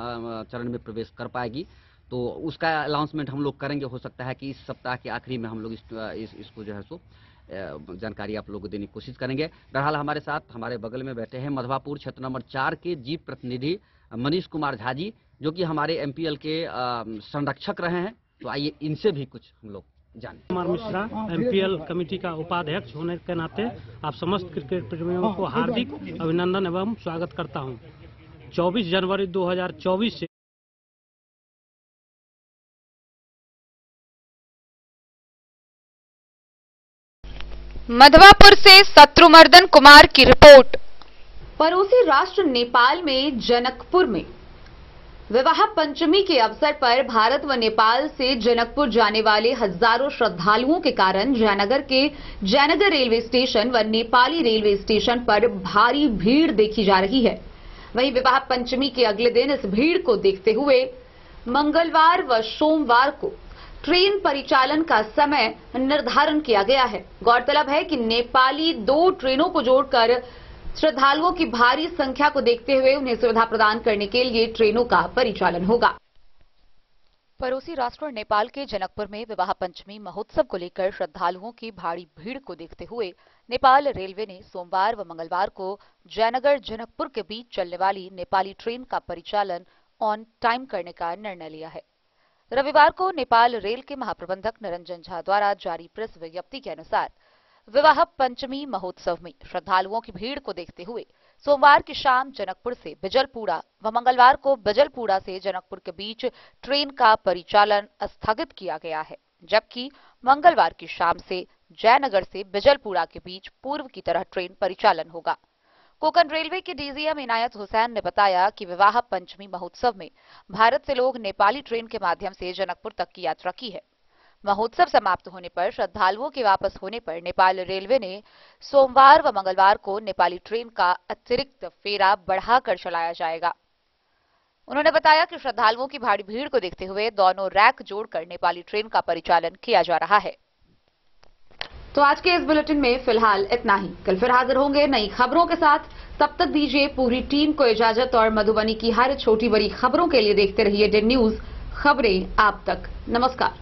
चरण में प्रवेश कर पाएगी, तो उसका अनाउंसमेंट हम लोग करेंगे। हो सकता है कि इस सप्ताह के आखिरी में हम लोग इसको जो है सो जानकारी आप लोगों को देने की कोशिश करेंगे। बहरहाल हमारे साथ हमारे बगल में बैठे हैं मधवापुर क्षेत्र नंबर 4 के जीत प्रतिनिधि मनीष कुमार झा जी, जो कि हमारे MPL के संरक्षक रहे हैं। तो आइए इनसे भी कुछ हम लोग जाने। कुमार मिश्रा, MPL कमेटी का उपाध्यक्ष होने के नाते आप समस्त क्रिकेट प्रेमियों को हार्दिक अभिनंदन एवं स्वागत करता हूं। 24 जनवरी 2024 से मधवापुर से शत्रुमर्दन कुमार की रिपोर्ट। पड़ोसी राष्ट्र नेपाल में जनकपुर में विवाह पंचमी के अवसर पर भारत व नेपाल से जनकपुर जाने वाले हजारों श्रद्धालुओं के कारण जयनगर के जयनगर रेलवे स्टेशन व नेपाली रेलवे स्टेशन पर भारी भीड़ देखी जा रही है। वहीं विवाह पंचमी के अगले दिन इस भीड़ को देखते हुए मंगलवार व सोमवार को ट्रेन परिचालन का समय निर्धारण किया गया है। गौरतलब है कि नेपाली 2 ट्रेनों को जोड़कर श्रद्धालुओं की भारी संख्या को देखते हुए उन्हें सुविधा प्रदान करने के लिए ट्रेनों का परिचालन होगा। पड़ोसी राष्ट्र नेपाल के जनकपुर में विवाह पंचमी महोत्सव को लेकर श्रद्धालुओं की भारी भीड़ को देखते हुए नेपाल रेलवे ने सोमवार व मंगलवार को जयनगर जनकपुर के बीच चलने वाली नेपाली ट्रेन का परिचालन ऑन टाइम करने का निर्णय लिया है। रविवार को नेपाल रेल के महाप्रबंधक निरंजन झा द्वारा जारी प्रेस विज्ञप्ति के अनुसार विवाह पंचमी महोत्सव में श्रद्धालुओं की भीड़ को देखते हुए सोमवार की शाम जनकपुर से बिजलपुरा व मंगलवार को बिजलपुरा से जनकपुर के बीच ट्रेन का परिचालन स्थगित किया गया है, जबकि मंगलवार की शाम से जयनगर से बिजलपुरा के बीच पूर्व की तरह ट्रेन परिचालन होगा। कोंकण रेलवे के DGM इनायत हुसैन ने बताया कि विवाह पंचमी महोत्सव में भारत से लोग नेपाली ट्रेन के माध्यम से जनकपुर तक की यात्रा की है। महोत्सव समाप्त होने पर श्रद्धालुओं के वापस होने पर नेपाल रेलवे ने सोमवार व मंगलवार को नेपाली ट्रेन का अतिरिक्त फेरा बढ़ाकर चलाया जाएगा। उन्होंने बताया कि श्रद्धालुओं की भारी भीड़ को देखते हुए दोनों रैक जोड़कर नेपाली ट्रेन का परिचालन किया जा रहा है। तो आज के इस बुलेटिन में फिलहाल इतना ही। कल फिर हाजिर होंगे नई खबरों के साथ। तब तक दीजिए पूरी टीम को इजाजत और मधुबनी की हर छोटी बड़ी खबरों के लिए देखते रहिए DIN न्यूज, खबरें आप तक। नमस्कार।